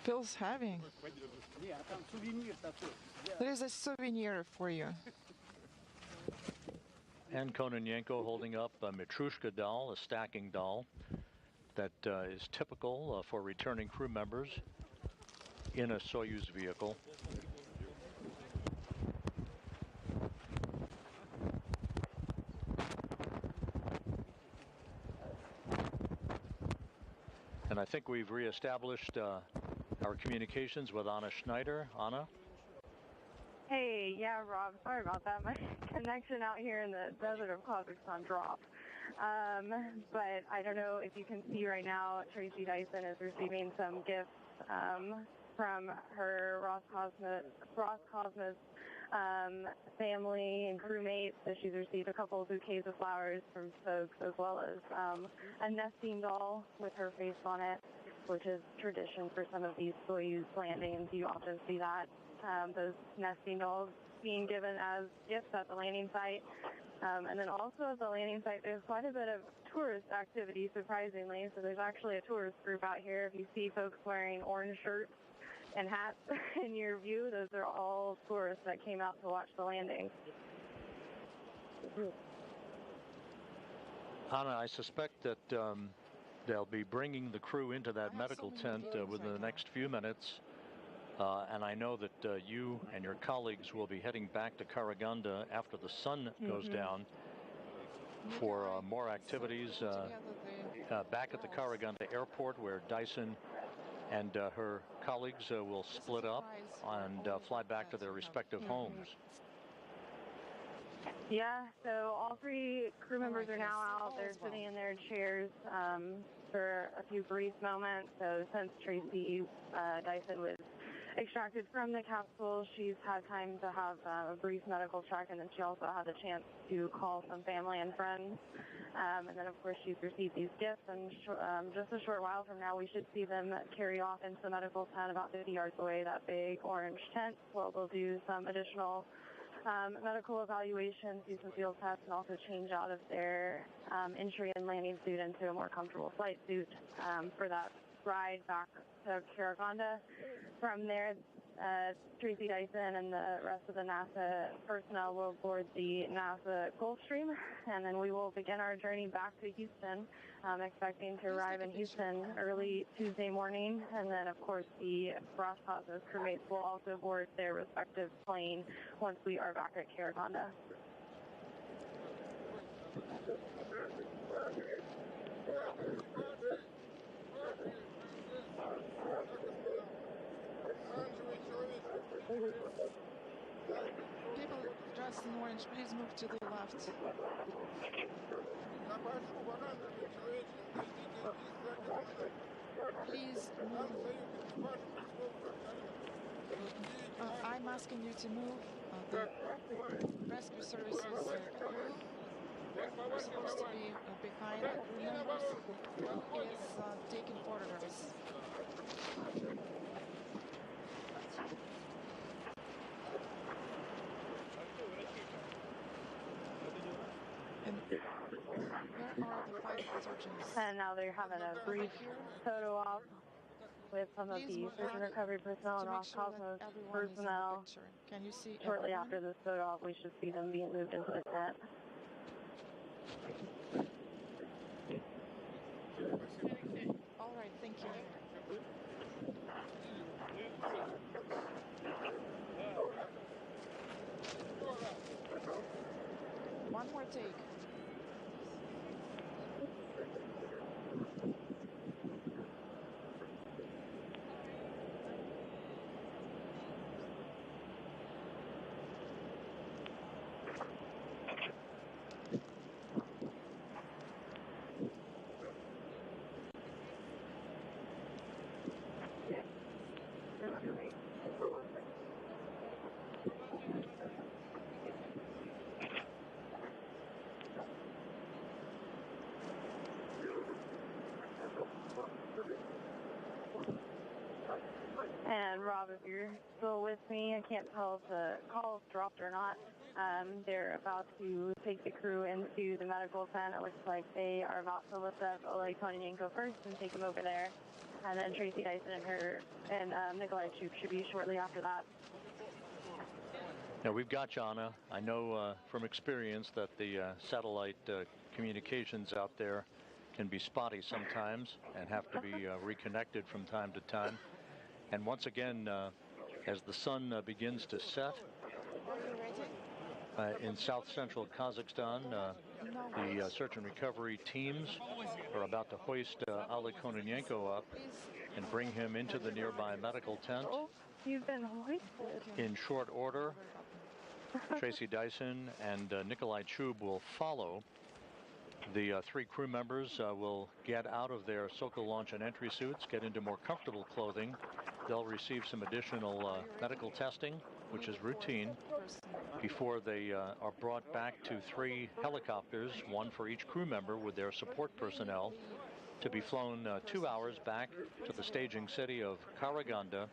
Feels heavy. There is a souvenir for you. And Kononenko holding up a Matryoshka doll, a stacking doll that is typical for returning crew members in a Soyuz vehicle. And I think we've reestablished our communications with Anna Schneider. Anna? Hey, yeah, Rob, sorry about that. My connection out here in the desert of Kazakhstan dropped. But I don't know if you can see right now, Tracy Dyson is receiving some gifts from her Roscosmos family and crewmates. So she's received a couple of bouquets of flowers from folks, as well as a nesting doll with her face on it, which is tradition for some of these Soyuz landings. You often see that, those nesting dolls being given as gifts at the landing site. And then also at the landing site, there's quite a bit of tourist activity, surprisingly. So there's actually a tourist group out here. If you see folks wearing orange shirts and hats in your view, those are all tourists that came out to watch the landing. Anna, I suspect that they'll be bringing the crew into that medical tent within the next few minutes. And I know that you and your colleagues will be heading back to Karaganda after the sun goes down for more activities back at the Karaganda airport, where Dyson and her colleagues will split up and fly back to their respective homes. Yeah, so all three crew members are now out. They're sitting in their chairs for a few brief moments. So since Tracy Dyson was extracted from the capsule, she's had time to have a brief medical check, and then she also had the chance to call some family and friends. And then, of course, she's received these gifts, and just a short while from now, we should see them carry off into the medical tent about 50 yards away, that big orange tent, where they'll do some additional medical evaluations, do some field tests, and also change out of their entry and landing suit into a more comfortable flight suit for that ride back to Karaganda. From there, Tracy Dyson and the rest of the NASA personnel will board the NASA Gulfstream, and then we will begin our journey back to Houston, expecting to arrive in Houston early Tuesday morning. And then, of course, the Roscosmos crewmates will also board their respective plane once we are back at Karaganda. People dressed in orange, please move to the left. Please move. I'm asking you to move. The rescue services crew are supposed to be behind the crew members is taking photographs. margins. And now they're having a brief photo op with some of the search and recovery personnel and Roscosmos personnel. Can you see shortly after this photo op, we should see them being moved into the tent. All right, thank you. One more take. And Rob, if you're still with me, I can't tell if the call's dropped or not. They're about to take the crew into the medical tent. It looks like they are about to lift up Oleg Kononenko first and take him over there. And then Tracy Dyson and Nikolai Chub should be shortly after that. Now we've got you, Anna. I know from experience that the satellite communications out there can be spotty sometimes and have to be reconnected from time to time. And once again, as the sun begins to set in south central Kazakhstan, the search and recovery teams are about to hoist Oleg Kononenko up and bring him into the nearby medical tent. Oh, you've been hoisted. In short order, Tracy Dyson and Nikolai Chub will follow. The three crew members will get out of their Sokol launch and entry suits, get into more comfortable clothing. They'll receive some additional medical testing, which is routine, before they are brought back to 3 helicopters, one for each crew member with their support personnel, to be flown 2 hours back to the staging city of Karaganda,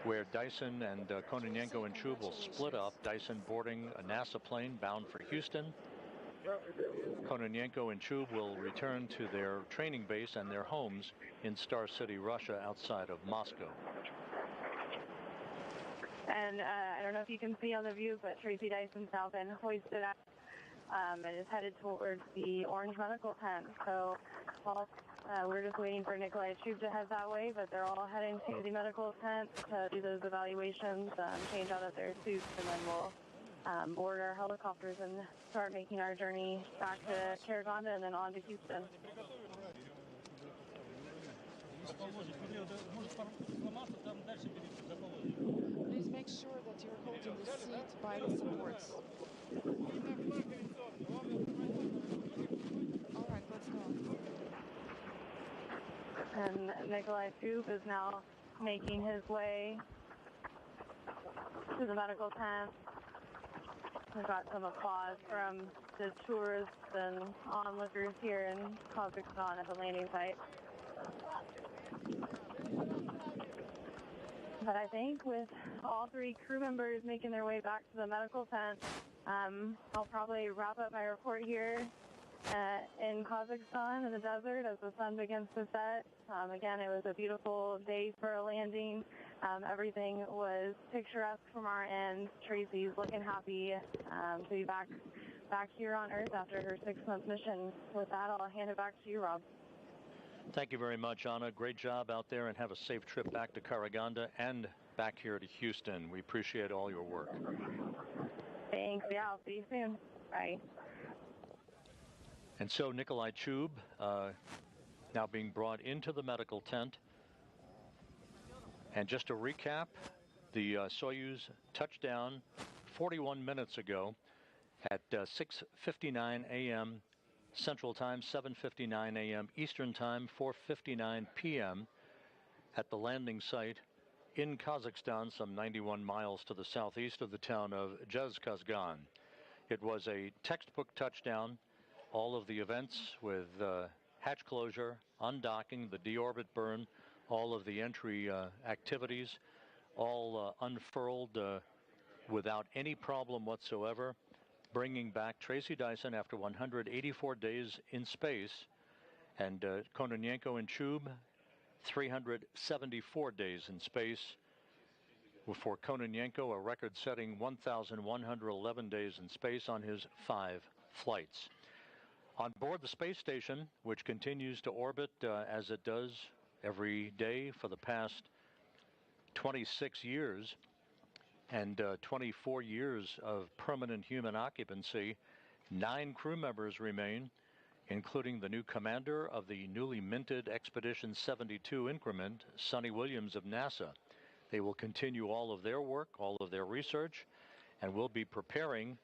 where Dyson and Kononenko and Chub will split up, Dyson boarding a NASA plane bound for Houston. Kononenko and Chub will return to their training base and their homes in Star City, Russia, outside of Moscow. And I don't know if you can see on the view, but Tracy Dyson's now been hoisted up and is headed towards the orange medical tent. So we're just waiting for Nikolai Chub to head that way, but they're all heading to the medical tent to do those evaluations, change out of their suits, and then we'll board our helicopters and start making our journey back to Karaganda and then on to Houston. Please make sure that you're holding the seat by the supports. All right, let's go. And Nikolai Chub is now making his way to the medical tent. We've got some applause from the tourists and onlookers here in Kazakhstan at the landing site. But I think with all 3 crew members making their way back to the medical tent, I'll probably wrap up my report here in Kazakhstan in the desert as the sun begins to set. Again, it was a beautiful day for a landing. Everything was picturesque from our end. Tracy's looking happy to be back here on Earth after her 6-month mission. With that, I'll hand it back to you, Rob. Thank you very much, Anna. Great job out there, and have a safe trip back to Karaganda and back here to Houston. We appreciate all your work. Thanks. Yeah, I'll see you soon. Bye. And so Nikolai Chub now being brought into the medical tent. And just to recap, the Soyuz touched down 41 minutes ago at 6:59 a.m. Central Time, 7:59 a.m. Eastern Time, 4:59 p.m. at the landing site in Kazakhstan, some 91 miles to the southeast of the town of Zhezkazgan. It was a textbook touchdown. All of the events with hatch closure, undocking, the deorbit burn, all of the entry activities, all unfurled without any problem whatsoever, bringing back Tracy Dyson after 184 days in space And Kononenko and Chub, 374 days in space. For Kononenko, a record-setting 1,111 days in space on his 5 flights. On board the space station, which continues to orbit as it does every day for the past 26 years, and 24 years of permanent human occupancy, 9 crew members remain, including the new commander of the newly minted Expedition 72 increment, Sonny Williams of NASA. They will continue all of their work, all of their research, and will be preparing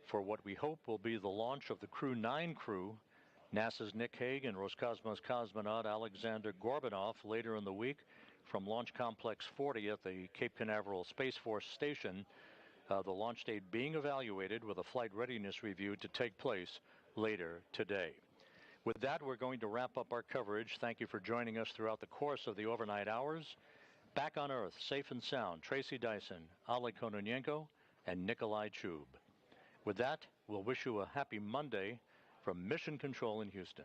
for what we hope will be the launch of the Crew 9 crew, NASA's Nick Hague and Roscosmos cosmonaut Alexander Gorbanov later in the week from Launch Complex 40 at the Cape Canaveral Space Force Station, the launch date being evaluated with a flight readiness review to take place later today. With that, we're going to wrap up our coverage. Thank you for joining us throughout the course of the overnight hours. Back on Earth, safe and sound, Tracy Dyson, Oleg Kononenko, and Nikolai Chub. With that, we'll wish you a happy Monday from Mission Control in Houston.